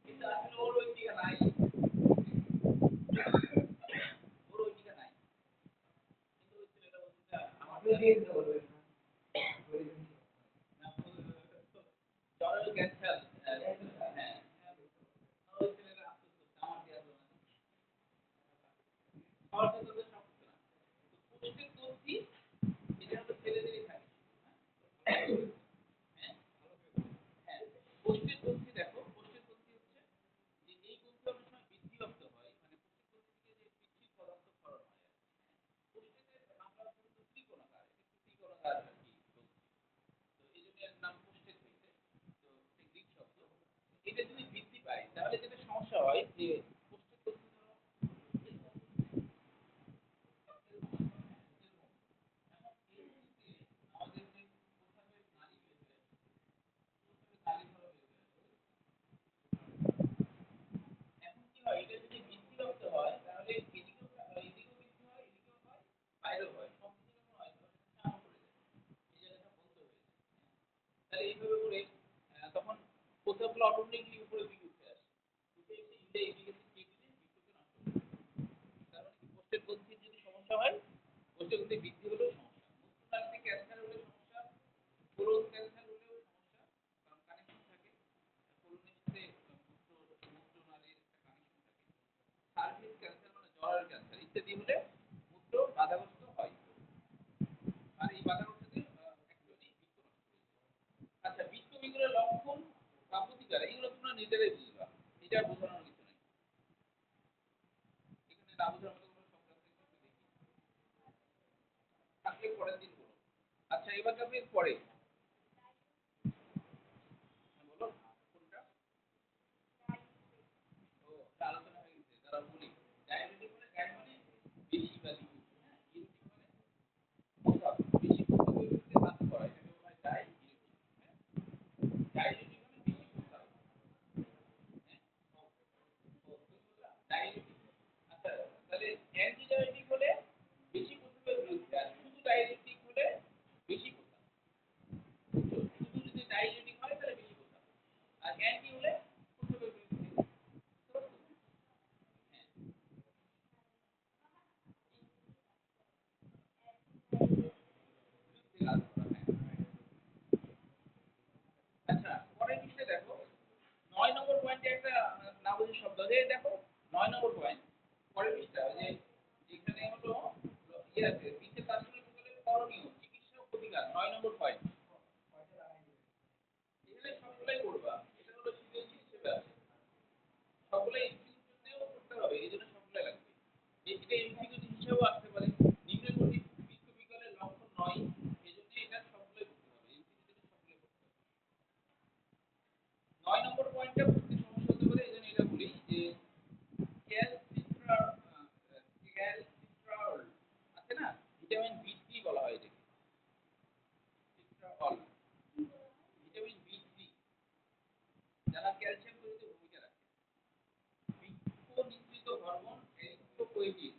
কিন্তু আসলে ওর ওই টিকা নাই। ওর ওই টিকা নাই। কিন্তু ওই ছেলেটা বলছে যে আমার দিয়ে দিতে বলবে। জরায়ু ক্যান্সার হ্যাঁ, ওই ছেলেটা আফসোস করছে আমার দেয়া হলো না। সবার তো তোদের সব কিছু না। তো পুষ্টির গ্রন্থি এটা হলো ছেলেদেরই থাকে। হ্যাঁ? হ্যাঁ? হ্যাঁ। পুষ্টির গ্রন্থি দেখো, পুষ্টির গ্রন্থি হচ্ছে যে এই গ্রন্থি অনেক সময় বৃদ্ধিপ্রাপ্ত হয়। মানে পুষ্টির গ্রন্থি থেকে যে পিচ্ছিল পদার্থ ক্ষরণ হয় আরকি। পুষ্টিতে আমরা কিন্তু ত্রিকোণাকার, এটা একটু ত্রিকোণাকার আরকি গ্রন্থি। তো এইজন্য এর নাম পুষ্টিক হয়েছে। তো এটা গ্রিক শব্দ। এটা যদি বৃদ্ধি পায় তাহলে যেটা সমস্যা হয় যে পুষ্টিক গ্রন্থি ধরো এরকম এরকম এরকম এখন এই যে আমাদের যে প্রস্রাবের নালী বের হয়ে আসে, প্রস্রাবের নালী ধরো বের হয়ে আসে। এখন কি হয় এটা যদি বৃদ্ধিপ্রাপ্ত হয় তাহলে এদিকেও এদিকেও বৃদ্ধি হয় এদিকেও হয় বাইরেও হয় সব দিকে যখন হয় তখন এটা চাপ পড়ে যায় এই জায়গাটা বন্ধ হয়ে যায় তাহলে এইভাবে করে তখন প্রস্রাবগুলো অটোমেটিকলি উপরের দিকে উঠে আসে উঠে এসে ইউরিয়া এদিকে চেক দিলে বৃক্ষকে নষ্ট করে দেয়। তার মানে কি কোষ্ঠের গ্রন্থির যদি সমস্যা হয় কোষ্ঠের গ্রন্থি বৃদ্ধি হলেও সমস্যা মূত্রনালীতে ক্যান্সার হলে সমস্যা কোলন ক্যান্সার হলেও সমস্যা কারণ কানেকশন থাকে কোলনের সাথে মূত্রনালীর একটা কানেকশন থাকে সার্ভিক্স ক্যান্সার মানে জরায়ুর ক্যান্সার ইত্যাদি হলে মূত্র বাধাগ্রস্ত হয় আর এই বাধাগ্রস্ততে অ্যাকচুয়ালি বৃক্ক নষ্ট হয়ে যায়। আচ্ছা বৃক্ক বিকলের লক্ষণ বা প্রতিকার এগুলো তোমরা নিজেরাই বুঝবা এটা বোঝানোর কিছু নাই এখানে না বোঝার মতো কোনো শব্দ আছে একটু দেখি থাকলে পরের দিন বলো আচ্ছা এবার দেখো এর পরে হ্যাঁ, বলো কোনটা ও এটা আলোচনা হয়ে গেছে দাঁড়াও বলি ডায়াবেটিক মানে ডায় মানে বেশি বা দ্বিগুণ হ্যাঁ ইউরেটিক মানে অসাধ বেশি প্রস্রাবের ক্ষেত্রে কাজ করা এটাকে বলা হয় ডায়াবেটিক হ্যাঁ ডায়াবেটিক মানে বেশি প্রস্রাব হ্যাঁ ও তুমি বললা ডায়াবেটিক আচ্ছা তাহলে অ্যান্টি ডায়াবেটিক হলে বেশি প্রস্রাবের বিরুদ্ধে আর শুধু ডায়াবেটিক হলে বেশি প্রস্রাব বুঝছো শুধু যদি ডায়াবেটিক হয় তাহলে বেশি প্রস্রাব আর অ্যান্টি হলে প্রস্রাবের বিরুদ্ধে বুঝতে পারছো হ্যাঁ বিরুদ্ধে কাজ করা হ্যাঁ আচ্ছা পরের পৃষ্ঠায় দেখো ৯ নম্বর পয়েন্টে একটা না বুঝে শব্দ আছে এই দেখো ৯ নম্বর পয়েন্ট পরের পৃষ্ঠা ওই যে যেখানে হলো ইয়ে আছে বৃক্ষের তাৎক্ষণিক বিকলের করণীয় চিকিৎসা ও প্রতিকার ৯ নম্বর পয়েন্ট এখানে সবগুলাই করবা এটা হলো সৃজনশীল হিসেবে আছে সবগুলাই এমসিকিউর জন্যও করতে হবে এই জন্য সবগুলাই লাগবে এটা এমসিকিউ হিসেবেও আসতে পারে নিম্নলিখিত বৃক্ক বিকলের লক্ষণ নয় এজন্য এটা সবগুলাই করতে হবে এমসিকিউ জন্য সবগুলাই করতে হবে ৯ নম্বর পয়েন্টটা বুঝতে সমস্যা হতে পারে এজন্য এটা বলি যে ক্যালসিট্রা ক্যালসিট্রাল আছে না ভিটামিন বি3 বলা হয় এটাকে সিট্রাল ভিটামিন বি3 যারা ক্যালসিয়াম তৈরিতে ভূমিকা রাখে বৃক্ক নিঃসৃত হরমোন এরিথ্রোপয়েটিন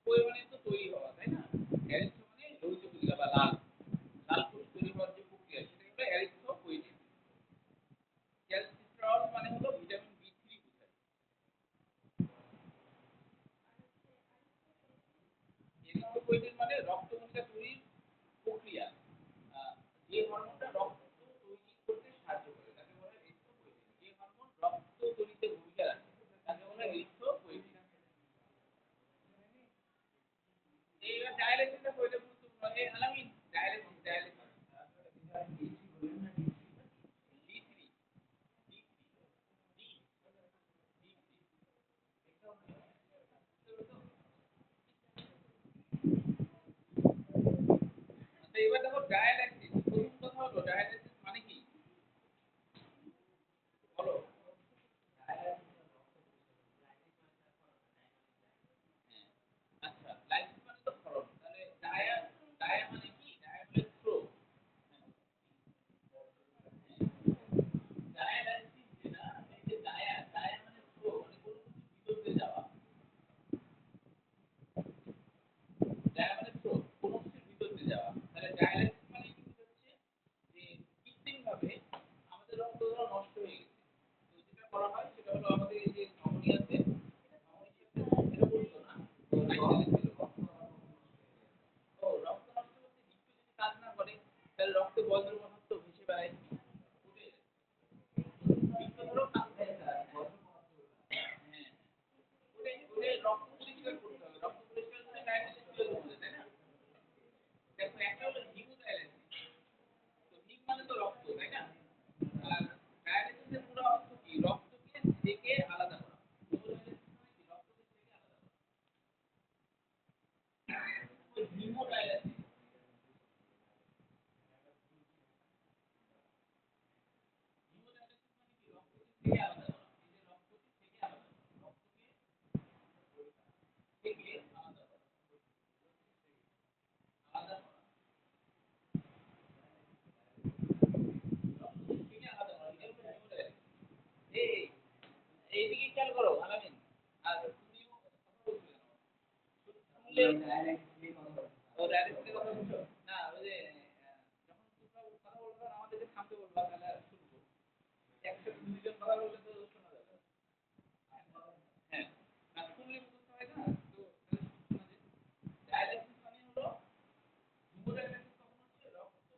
কোয়ে মানে তো তৈরি হওয়া তাই না এরিথ্রো মানে লোহিত কণিকা বা লাল লাল কোষ তৈরি হওয়ার যে প্রক্রিয়া সেটা হলো এরিথ্রোপয়েটিন ক্যালসিট্রল মানে হলো এইদিকে খেয়াল করো আলামিন। আর তুমিও কথা বলছিলে না। শুনলে ও ডাইরেক্টলি কথা বলছো? না ওই যে যখন তোমরা কথা বলবে আর আমাদেরকে থামতে বলবা তাহলে শুনবো। একসাথে দুইজন কথা বললে তো শোনা যাবে না। হ্যাঁ। না শুনলে মুখস্থ হয় না। তো তাহলে শোনা যায়। ডায়ালাইসিস মানে হলো হিমোডায়ালাইসিস তখন হচ্ছে রক্তকে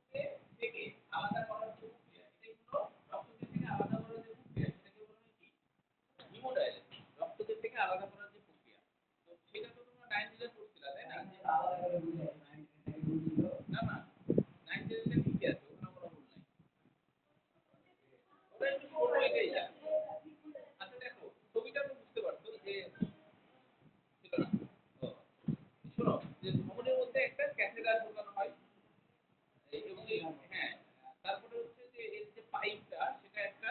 থেকে আলাদা করার যে প্রক্রিয়া, এটাই হলো রক্তকে থেকে আলাদা করার যে প্রক্রিয়া সেটাকে বলা হয় কি? হিমোডায়ালাইসিস। রক্তকে থেকে আলাদা করার যে প্রক্রিয়া। তো সেটা তো তোমরা 9 তে পড়ছিলা তাই না? যে আলাদা করে বুঝায় 9 না না 9 তে ঠিকই আছে ওখানে কোনো ভুল নাই। ওটা একটু ছোট এটাই যা। আচ্ছা দেখো ছবিটা তো বুঝতে পারছো যে ছিল না। ও শোনো যে ধমনীর মধ্যে একটা ক্যাথেটার ঢোকানো হয় এবং এই হ্যাঁ তারপরে হচ্ছে যে এর যে পাইপটা সেটা একটা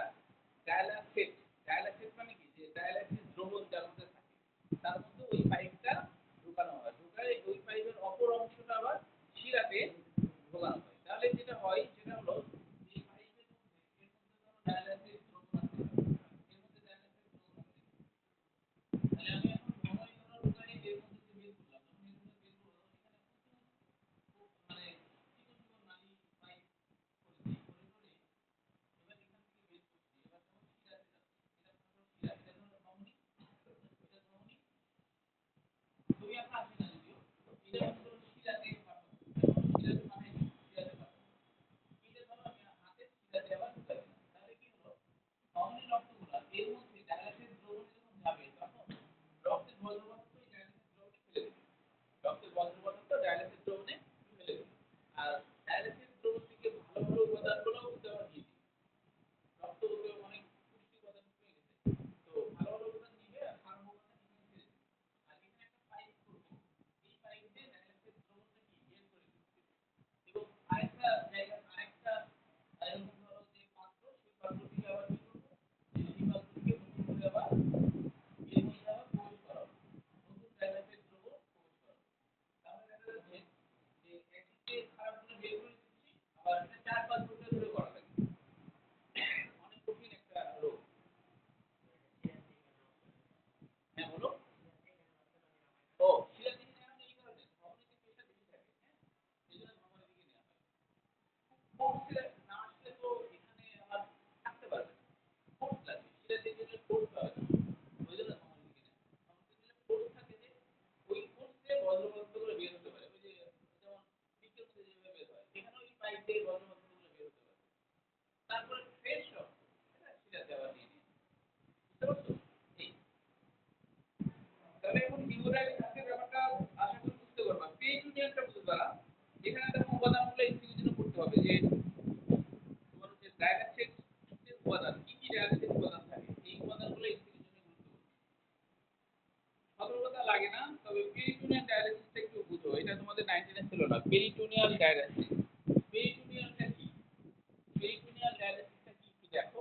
ডায়ালাসেট। ডায়ালাসেট মানে কি যে ডায়ালাসিস দ্রবণ যার মধ্যে থাকে তার মধ্যে ওই পাইপটা ঢোকানো হয়। ঢোকায় ওই পাইপের অপর অংশটা আবার শিরাতে ঢোকানো হয়। তাহলে যেটা হয় সেটা হলো এই পাইপের মধ্যে এর মধ্যে ধরো ডায়ালাসিস দ্রবণ আছে। এর মধ্যে ডায়ালাসিস দ্রবণ আছে। তাহলে আমি এখন ধমনী ধরো ঢোকাই এর মধ্যে যে বের করলাম যখন এর মধ্যে বের করবো এখানে মানে চিকন চিকন নালী পাইপ করেছি করে করে এবার এখান থেকে বের করছি এবার যখন শিরাতে যাচ্ছে এটা মনে করো শিরা এটা ধরো ধমনী এটা ধমনী ছবি আঁকা আসে না যদিও এটা মনে করো শিরাতে পাঠাবো শিরাতে পাঠাইছি শিরাতে পাঠাবো এটা ধরো আমি হাতের শিরাতে আবার ঢুকাই দিলাম তাহলে কি হলো ধমনীর রক্তগুলো এর মধ্যে ডায়ালাসিস দ্রবণে যখন যাবে তখন রক্তের বজ্রপদার্থ এই ডায়ালাসিস দ্রবণে ফেলে দেবে রক্তের বজ্রপদার্থ ডায়ালাসিস দ্রবণে ফেলে দেবে আর ডায়ালাসিস দ্রবণ থেকে ভালো ভালো উপাদানগুলো কিন্তু আবার নিয়ে নিবে রক্ততে অনেক পুষ্টি উপাদান পেয়ে গেছে তো ভালো ভালো উপাদান নিবে আর খারাপ উপাদান এখানে ছেড়ে দিবে আর এখানে একটা পাইপ করবো এই পাইপ দিয়ে ডায়ালাসিস দ্রবণটা কি বের করে দিবে এবং আরেকটা জায়গা আরেকটা এরকম ধরো যে পাত্র সেই পাত্র থেকে আবার কি করবো সেই পাত্র থেকে নতুন করে আবার এর মধ্যে আবার প্রবেশ করাবো নতুন ডায়ালাসিস দ্রবণ প্রবেশ করাবো তাহলে দেখা যাচ্ছে যে একদিকে খারাপগুলো বের করে দিচ্ছি আবার এটা 4-5 ঘন্টা ধরে করা লাগে অনেক কঠিন একটা রোগ। হ্যাঁ বলো। ও শিরা দিকে নেওয়া হয় এই কারণে ধমনীতে প্রেশার বেশি থাকে হ্যাঁ এই জন্য ধমনীর দিকে নেওয়া হয় ফোর্সে না আসলে তো এখানে আমার থাকতে পারবে না ফোর্স লাগবে শিরা দিয়ে গেলে ফোর্স পাবে না ওই জন্য ধমনীর দিকে নেওয়া হয় ধমনীতে দিলে ফোর্স থাকে যে ওই ফোর্সে বজ্রপদার্থগুলো বের হতে পারে ওই যে যেমন বৃষ্টির মধ্যে যেভাবে বের হয় এখানে ওই পাইপ দিয়ে বজ্রপদার্থগুলো বের হতে পারে তারপরে ফ্রেশ রক্ত এটা শিরাতে আবার নিয়ে নিয়ে বুঝতে পারছো এই তাহলে এখন হিমোডায়ালিসিসের ব্যাপারটা আশা করি বুঝতে পারবা পেরিটোনিয়ামটা বুঝবা এখানে দেখো উপাদানগুলো এমসিকিউ জন্য পড়তে হবে যে তোমার হচ্ছে ডায়ালাসিসের উপাদান কি কি ডায়ালাসিস উপাদান থাকে এই উপাদানগুলো এমসিকিউ জন্য গুরুত্বপূর্ণ সতর্কতা লাগে না তবে পেরিটোনিয়াল ডায়ালাসিসটা একটু বুঝো এটা তোমাদের 19 ছিল না পেরিটোনিয়াল ডায়ালাসিস পেরিটোনিয়ালটা কি পেরিটোনিয়াল ডায়ালাসিসটা কি একটু দেখো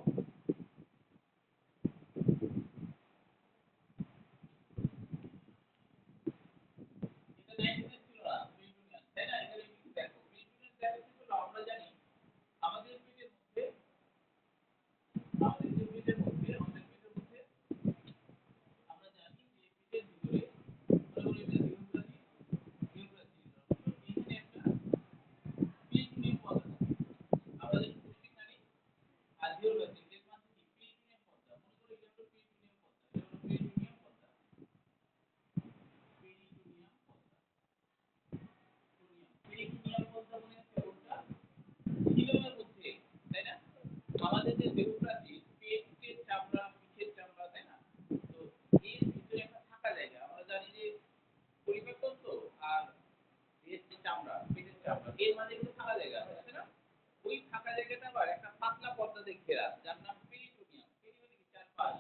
এটা 19 ছিল না পেরিটোনিয়াল তাই না এটা একটু দেখো পেরিটোনিয়াল ডায়ালাসিস হলো আমরা জানি আমাদের পেটের মধ্যে আমাদের যে পেটের মধ্যে আমাদের পেটের মধ্যে আমরা জানি যে পেটের ভিতরে মনে করি এটা জিওগ্রাফি এখানে একটা পেরিটোনিয়াম পর্দা থাকে আমরা জানি পুষ্টিক নালী আর জিওগ্রাফি এর মানে কি পেরিটোনিয়াম পর্দা মনে করি এটা হলো পেরিটোনিয়াম পর্দা এটা হলো পেরিটোনিয়াম পর্দা পেরিটোনিয়াম পর্দা মনে আছে কোনটা সিলোমের মধ্যে তাই না আমাদের যে দেহপ্রাচীর পেটের চামড়া পিঠের চামড়া তাই না তো এর ভিতরে একটা ফাঁকা জায়গা আমরা জানি যে পরিপাকতন্ত্র আর এর যে চামড়া পেটের চামড়া এর মাঝে কিন্তু ফাঁকা জায়গা আছে না ওই ফাঁকা জায়গাটা আবার একটা পাতলা পর্দা দিয়ে ঘেরা যার নাম পেরিটোনিয়াম পেরি মানে কি চারপাশ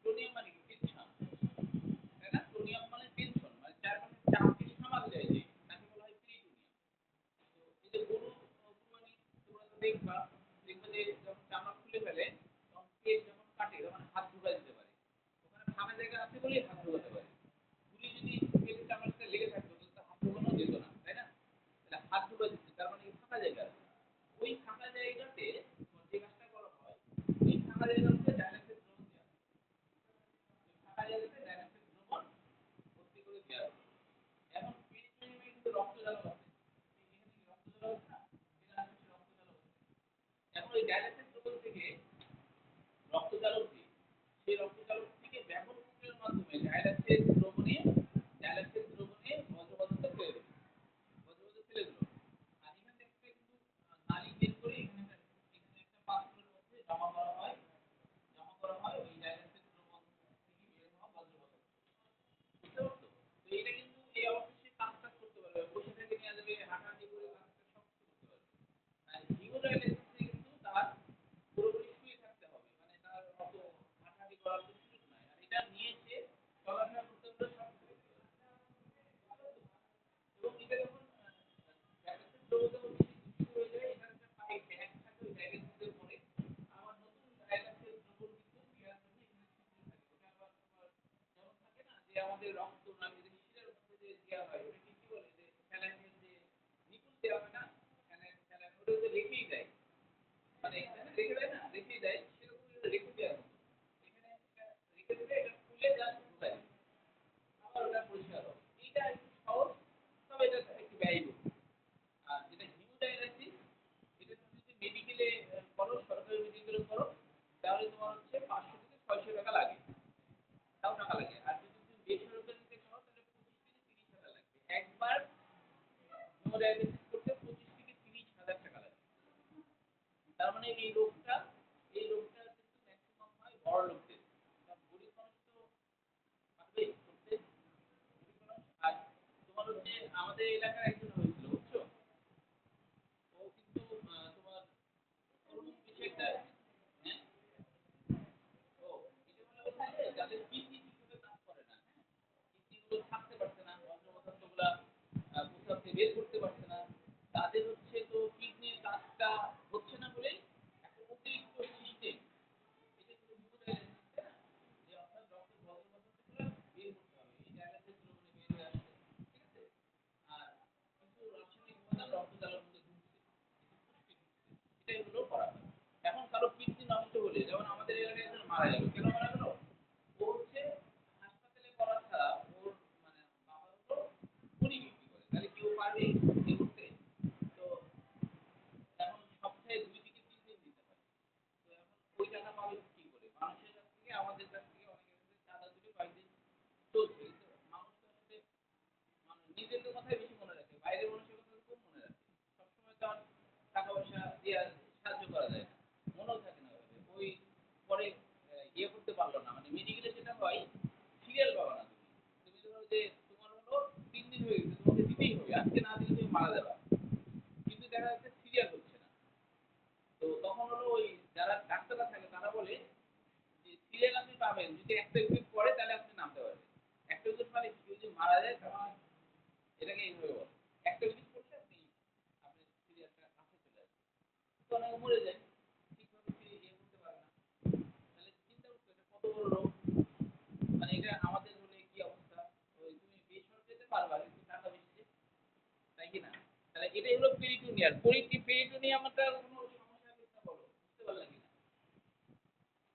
টোনিয়াম মানে কি টেনশন তাই না টোনিয়াম মানে টেনশন মানে চারপাশে চাপকে সামাল দেয় যে তাকে বলা হয় পেরিটোনিয়াম তো এই যে গরু কুরবানি তোমরা তো দেখবা দেখবে যে যখন চামড়া খুলে ফেলে তখন পেট যখন কাটে তখন হাত ঢুকাই দিতে পারে ওখানে ফাঁকা জায়গা আছে বলেই হাত ঢুকাতে পারে পুরি যদি পেটের চামড়ার সাথে লেগে থাকতো তাহলে তো হাত ঢুকানো যেত না তাই না তাহলে হাত ঢুকাই দিচ্ছে তার মানে ফাঁকা জায়গা আছে ওই ফাঁকা জায়গাতে যে কাজটা করা হয় ওই ফাঁকা জায়গার মধ্যে ডায়ালাসিস দ্রবণ দেওয়া হয় ডায়ালাইসিস রোগ থেকে রক্তচালক যে, সেই রক্তচালক থেকে ব্যাপক প্রক্রিয়ার মাধ্যমে ডায়ালাইসিস দ্রবণে বজ্রপদার্থ ফেলে দেবে। বজ্রপদার্থ ফেলে দিল। আর এখান থেকে কিন্তু নালী বের করে এখানে একটা পাত্রের মধ্যে জমা করা হয় ওই ডায়ালাইসিস দ্রবণ থেকে বের হওয়া বজ্রপদার্থ। বুঝতে পারছো? তো এটা কিন্তু এই অবস্থায় সে কাজ করতে পারবে। বসে থেকে নেওয়া যাবে, হাঁটাহাঁটি করে কাজটা সব কিছু করতে পারবে। আর হিমোডায়ালাইসিসে কিন্তু তার পুরোপুরি শুয়ে থাকতে হবে। মানে তার অত হাঁটাহাঁটি করার তো সুযোগ নাই। আর এটা নিয়ে সে চলাফেরা করতে পারবে, সব কিছু করতে পারবে। এবং এটা যখন ডায়ালাইসিস রোগটা যখন বেশি হয়ে যায়, এটার একটা পাইপ ব্যাগ থাকে ওই ডায়ালাইসিসের পরে আবার নতুন ডায়ালাইসিস দ্রবণ কিন্তু নেওয়ার জন্য এখানে ছিদ্র থাকে। ওটা আবার তোমার যেমন থাকে না যে আমাদের রক্ত নালীর শিরার মধ্যে যে দেওয়া হয় ওটা কি বলে যে স্যালাইনের যে নিকুল দেওয়া হয় না, স্যালাইন ওটা তো রেখেই দেয়। মানে রেখে দেয় না, রেখেই দেয় সেরকম রেখে দেওয়ার মতো। এখানে এটা রেখে দিলে এটা খুলে জাস্ট ঢুকায় দিবে। আবার ওটা পরিষ্কার হবে। এইটা একটু সহজ, তবে এটা একটু ব্যয়বহুল। আর যেটা হিমোডায়ালাইসিস এটা তুমি যদি মেডিকেলে করো, সরকারি মেডিকেলে করো, তাহলে তোমার হচ্ছে ৫০০ থেকে ৬০০ টাকা লাগে। তাও টাকা লাগে। আর যদি তুমি বেসরকারিতে করো তাহলে ২৫ থেকে ৩০ হাজার লাগবে। একবার হিমোডায়ালাইসিস করতে ২৫ থেকে ৩০ হাজার টাকা লাগে। তার মানে এই রোগটা কিন্তু ম্যাক্সিমাম হয় বড়লোকদের। কারণ গরিব মানুষ তো পারবেই করতে, গরিব মানুষ। আর তোমার হচ্ছে আমাদের এলাকার একজন হয়েছিল, বুঝছো? ও কিন্তু তোমার ওরকম কিছু একটা, হ্যাঁ, ও এটা হচ্ছে যে যাদের কিডনি ঠিকভাবে কাজ করে না, হ্যাঁ, কিডনি গুলো থাকতে পারছে না, বজ্রপদার্থ গুলা প্রস্রাব থেকে বের করতে পারছে না, তাদের হচ্ছে তো কিডনির কাজটা হচ্ছে না বলেই একটা অতিরিক্ত সিস্টেম, এটা কিন্তু হিমোডায়ালাইসিস, তাই না? যে অর্থাৎ রক্তের বজ্রপদার্থগুলো বের করতে হবে, এই ডায়ালাইসিস দ্রবণে বের হয়ে আসছে, ঠিক আছে? আর কিছু রাসায়নিক উপাদান রক্তচালক মধ্যে ঢুকছে, কিছু পুষ্টি ঢুকছে, এটাই হলো করা হয়। এখন কারো কিডনি নষ্ট হলে, যেমন আমাদের এলাকায় একজন মারা গেল, কেন মারা গেল? ও হচ্ছে হাসপাতালে করা ছাড়া ওর মানে বাবা হলো খড়ি বিক্রি করে, তাহলে কেউ পারবে এ করতে? তো এখন সপ্তাহে ২ থেকে ৩ দিন দিতে হয়। তো এখন ওই টাকা পাবে কি করে? মানুষের কাছ থেকে, আমাদের কাছ থেকে অনেকের কাছে চাঁদা তুলে কয়েকদিন চলছে। কিন্তু মানুষ তো আসলে মানে নিজেদের কথাই বেশি মনে রাখে, বাইরের মানুষের কথা কম মনে রাখে। সবসময় তো আর টাকা পয়সা দিয়ে সাহায্য করা যায় না, মনেও থাকে না ওইভাবে। ওই পরে ইয়ে করতে পারলো না, মানে মেডিকেলে যেটা হয় সিরিয়াল পাবা না তুমি। তুমি ধরো যে তোমার হলো ৩ দিন হয়ে গেছে, তোমাকে দিতেই হবে, আজকে না দিলে তুমি মারা যাবা। কিন্তু দেখা যাচ্ছে সিরিয়াল হচ্ছে না। তো তখন হলো ওই যারা ডাক্তাররা থাকে তারা বলে যে সিরিয়াল আপনি পাবেন যদি একটা ইউনিট পড়ে, তাহলে আপনি নামতে পারবেন। একটা ইউনিট মানে কেউ যদি মারা যায় তাহলে এটাকে এইভাবে বলে। একটা ইউনিট পড়লে আপনি সিরিয়ালটা কাছে চলে আসবে। তো অনেকে মরে যায়, ঠিকভাবে ইয়ে করতে পারে না। তাহলে চিন্তা করতে এটা কত বড় রোগ। মানে এটা আমাদের হলে কি অবস্থা? ওই তুমি বেসরকারিতে পারবা কিন্তু টাকা বেশি যে, তাই কি না? তাহলে এটাই হলো পেরিটোনিয়াল। পেরিটোনিয়ামটা কোনো সমস্যা আছে কিনা বলো, বুঝতে পারলা কিনা?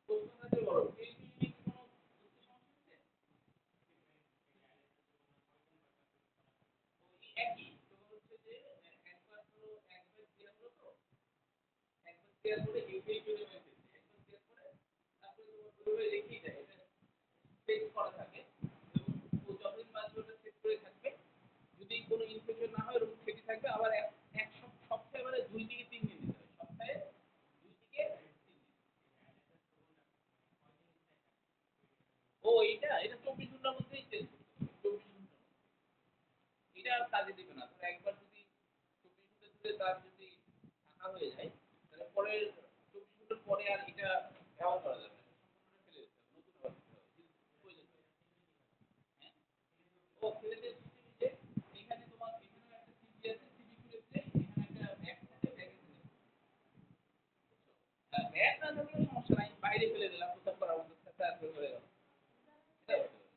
প্রশ্ন থাকলে বলো, পেরিটোনিয়ামে কি কোনো বুঝতে সমস্যা হচ্ছে? ওই একই তোমার হচ্ছে যে একবার দেয়া হলো তো, একবার দেওয়ার পরে এই পেরিটোনিয়ামে ফেলছে, একবার দেওয়ার পরে তারপরে তোমার ওইভাবে রেখেই দেয়, এটা সেট করা থাকে এবং ও যতদিন বাঁচবে ওটা সেট করে থাকবে। যদি কোনো ইনফেকশন না হয় ওরকম সেটই থাকবে। আবার এক সপ্তাহে মানে ২ থেকে ৩ দিন দিতে হয়, সপ্তাহে ২ থেকে ৩ দিন। ও এটা ২৪ ঘন্টার মধ্যেই চেঞ্জ করতে হবে, ২৪ ঘন্টার মধ্যে। এটা আর কাজে দিবে না। ধরো একবার যদি ২৪ ঘন্টা ধরে তার যদি থাকা হয়ে যায়, তাহলে পরের ২৪ ঘন্টার পরে আর এটা ব্যবহার করা যাবে না, সম্পূর্ণটা ফেলে দিতে হবে, নতুন আবার দিতে হবে যদি প্রয়োজন হয়। হ্যাঁ, ও ফেলে দিয়ে সিস্টেম যে এখানে তোমার এখানেও একটা সিপি আছে, সিপি খুলে দিলে এখানে একটা ব্যাগ থাকে, ব্যাগে ফেলে দিলে, বুঝছো? ব্যাগ না থাকলেও সমস্যা নাই, বাইরে ফেলে দিলাম প্রস্রাব করার মতো, তারপরে হয়ে গেল। এটা হতে পারে।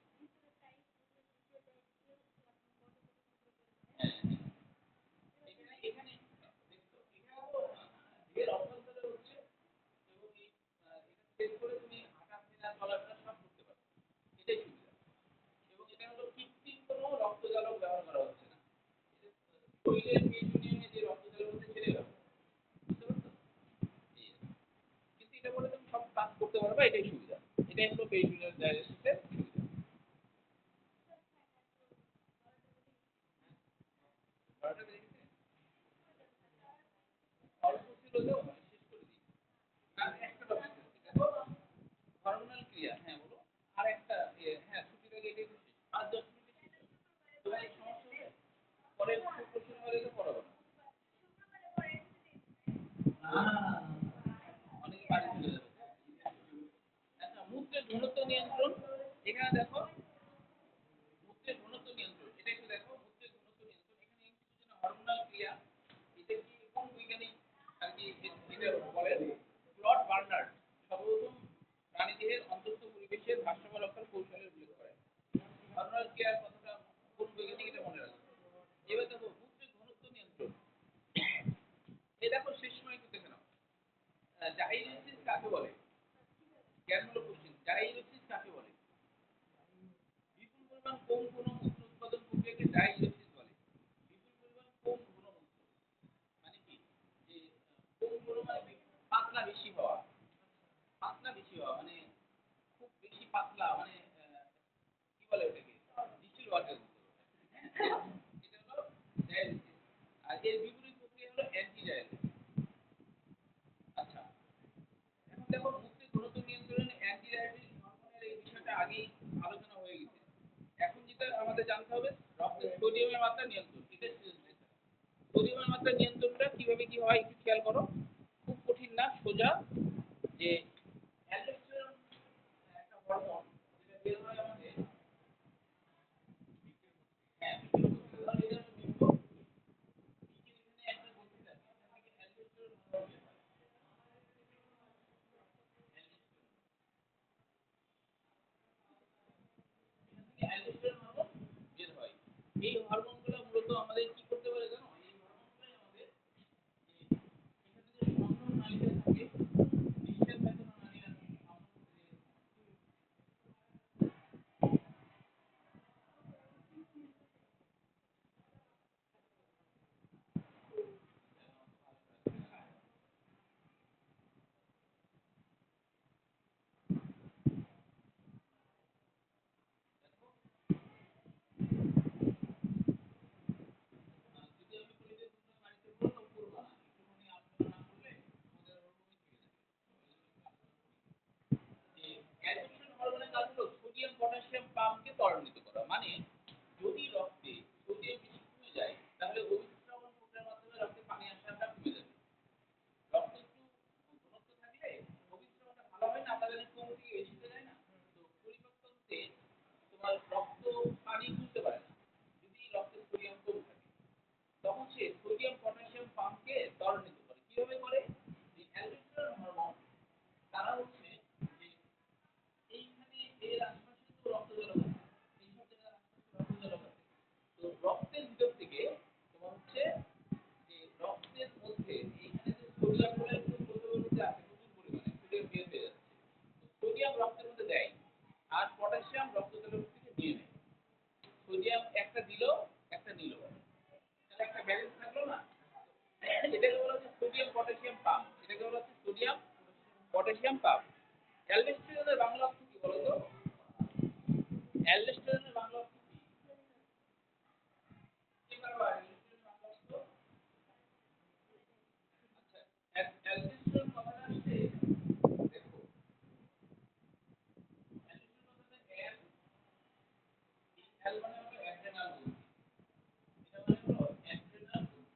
হ্যাঁ, হ্যাঁ। এখানে দেখছো এখানে তো এর অভ্যন্তরে হচ্ছে এবং এই এটা সেট করে এটাই হলো পেরিফেরাল ডায়ালিসিসের সুবিধা। পড়াটা বেড়ে গেছে? অল্প ছিল তো মানে শেষ করে দিই। আর একটা টপিক আছে দেখো, হরমোনাল ক্রিয়া। হ্যাঁ বলো। আর একটা হ্যাঁ ছুটির আগে এটাই তো শেষ। ৫-১০ মিনিটে শেষ হবে। তোমার এই সমস্যা হবে? পরে শুক্র শনিবার এলে পড়াবো না। অনেকে বাড়ি চলে যাবে। আচ্ছা মূত্রের ঘনত্ব নিয়ন্ত্রণ। এখানে দেখো মূত্রের ঘনত্ব নিয়ন্ত্রণ। এটা একটু দেখো মূত্রের ঘনত্ব নিয়ন্ত্রণ। এখানে এমসিকিউ জন্য হরমোনাল ক্রিয়া। এটা কি কোন বৈজ্ঞানিক আর কি এটা বলেন? ক্লড বার্নার্ড সর্বপ্রথম প্রাণীদেহের অন্তঃস্থ পরিবেশের ভারসাম্য রক্ষার কৌশলের উল্লেখ করেন। হরমোনাল ক্রিয়ার কথাটা কোন বৈজ্ঞানিক এটা মনে রাখবে। এবার দেখো মূত্রের ঘনত্ব নিয়ন্ত্রণ। এই দেখো শেষ সময় একটু দেখে নাও। ডাইউরেসিস কাকে বলে? জ্ঞানমূলক কোশ্চেন। ডাইউরেসিস কাকে বলে? বিপুল পরিমাণ কম ঘন মূত্র উৎপাদন প্রক্রিয়াকে ডাইউরেসিস বলে। বিপুল পরিমাণ কম ঘন মূত্র মানে কি? যে কম ঘন মানে পাতলা বেশি হওয়া। পাতলা বেশি হওয়া মানে খুব বেশি পাতলা মানে কি বলে ওটাকে? ডিস্টিল ওয়াটার মতো। হ্যাঁ? এটা হলো ডায়ালিসিস। আর এর বিপরীত প্রক্রিয়া হলো অ্যান্টি ডায়ালিসিস। আচ্ছা এখন দেখো মূত্রের ঘনত্ব নিয়ন্ত্রণে অ্যান্টিডায়াবেটিক হরমোনের এই বিষয়টা আগেই আলোচনা হয়ে গেছে। এখন যেটা আমাদের জানতে হবে রক্তে সোডিয়ামের মাত্রা নিয়ন্ত্রণ। এটা সোডিয়ামের মাত্রা নিয়ন্ত্রণটা কিভাবে কি হয় একটু খেয়াল করো। খুব কঠিন না, সোজা। যে অ্যালডোস্টেরন একটা হরমোন যেটা বের হয় আমাদের হ্যাঁ বিক্রিয়া করতে। ধরো এটা হলো বিক্রিয়া, এখানে একটা গ্রন্থি থাকে। এখান থেকে অ্যালডোস্টেরন হরমোন বের হয়। অ্যালডোস্টেরন হরমোন বের হয়। এই হরমোনগুলো মূলত আমাদের কি করতে পারে জানো? এই হরমোনগুলো আমাদের যে এখানে যে অন্য নালীতে থাকে নিঃশ্বাস পেছানো নালী আছে যদি আমি বলি যে তোমরা বাড়িতে করো করবা না একটুখানি আলোচনা না করলে আমাদের ওরকমই থেকে যাবে। যে অ্যাডসর্পশন হরমোনের কাজ হলো সোডিয়াম পটাশিয়াম পাম্পকে ত্বরান্বিত করা। মানে যদি রক্তে সোডিয়াম বেশি কমে যায় তাহলে অভিস্রাবণ প্রক্রিয়ার মাধ্যমে রক্তে পানি আসাটা কমে যাবে। রক্তে একটু ঘনত্ব থাকলে অভিস্রাবণটা ভালো হয় না, তাহলে কম থেকে বেশিতে যায় না। তো পরিপাকতন্ত্রে তোমার রক্ত পানি তুলতে পারে না যদি রক্তে সোডিয়াম কম থাকে। তখন সে সোডিয়াম পটাশিয়াম পাম্পকে ত্বরান্বিত করে। কিভাবে করে? যে অ্যালডোস্টেরন হরমোন তারা হচ্ছে যে এইখানে এর আশেপাশে তো রক্ত জলক আছে, এইসব জায়গার আশেপাশে রক্ত জলক আছে। তো রক্তের ভিতর থেকে তোমার হচ্ছে যে রক্তের মধ্যে এইখানে যে সোডিয়াম গুলো একটু প্রচুর মধ্যে আছে, প্রচুর পরিমাণে সোডিয়াম বের হয়ে যাচ্ছে। সোডিয়াম রক্তের মধ্যে দেয় আর পটাশিয়াম রক্ত জলক থেকে নিয়ে নেয়। সোডিয়াম একটা দিল একটা নিল, তাহলে একটা ব্যালেন্স থাকলো না। এটাকে বলা হচ্ছে সোডিয়াম পটাশিয়াম পাম্প। এটাকে বলা হচ্ছে সোডিয়াম পটাশিয়াম পাম্প। অ্যালডোস্টেরনের বাংলা অর্থ কি বলো তো? অ্যালডোস্টেরনের বাংলা অর্থ কি? কে পারবা অ্যালডোস্টেরনের বাংলা অর্থ? আচ্ছা অ্যালডোস্টেরন কথাটা আসছে দেখো অ্যালডোস্টেরন কথাটা অ্যাল এই অ্যাল মানে হলো অ্যাড্রেনাল গ্রন্থি। এটা মানে হলো অ্যাড্রেনাল গ্রন্থি।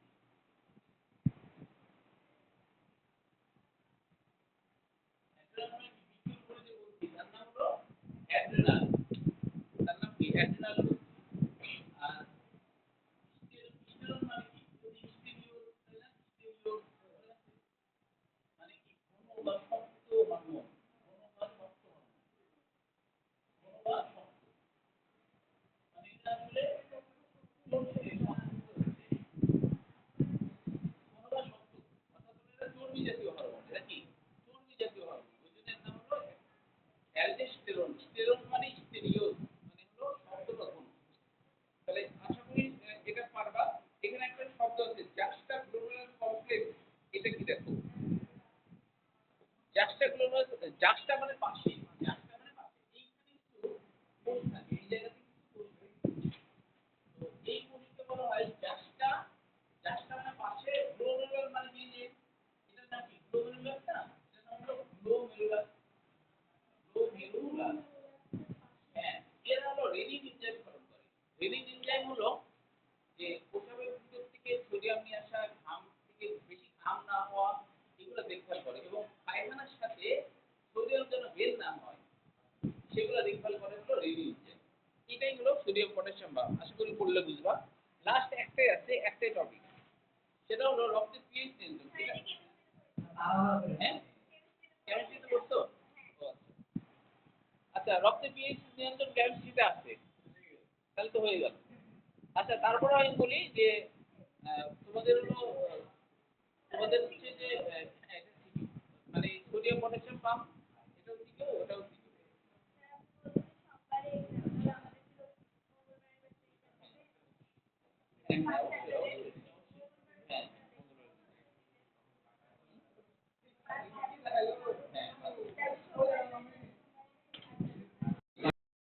অ্যাড্রেনাল মানে কি বিক্রির উপরে যে গ্রন্থি তার নাম হলো অ্যাড্রেনাল। তার প্লাস। হ্যাঁ, এরা হলো রেনিন এনজাইম ক্ষরণ করে। রেনিন এনজাইম হলো যে প্রস্রাবের ভিতর থেকে সোডিয়াম নিয়ে আসা, ঘাম থেকে বেশি ঘাম না হওয়া, এগুলো দেখভাল করে এবং পায়খানার সাথে সোডিয়াম যেন বের না হয় সেগুলো দেখভাল করে হলো রেনিন এনজাইম। এটাই হলো সোডিয়াম পটাশিয়াম বাল্ব। আশা করি পড়লে বুঝবা। লাস্ট একটাই আছে, একটাই টপিক। সেটা হলো রক্তের পিএইচ নিয়ন্ত্রণ। হ্যাঁ? কেমিস্ট্রিতে পড়ছো? ও আচ্ছা। আচ্ছা, রক্তের পিএইচ নিয়ন্ত্রণ কেমিস্ট্রিতে আছে। তাহলে তো হয়ে গেল। আচ্ছা, তারপরে আমি বলি যে তোমাদের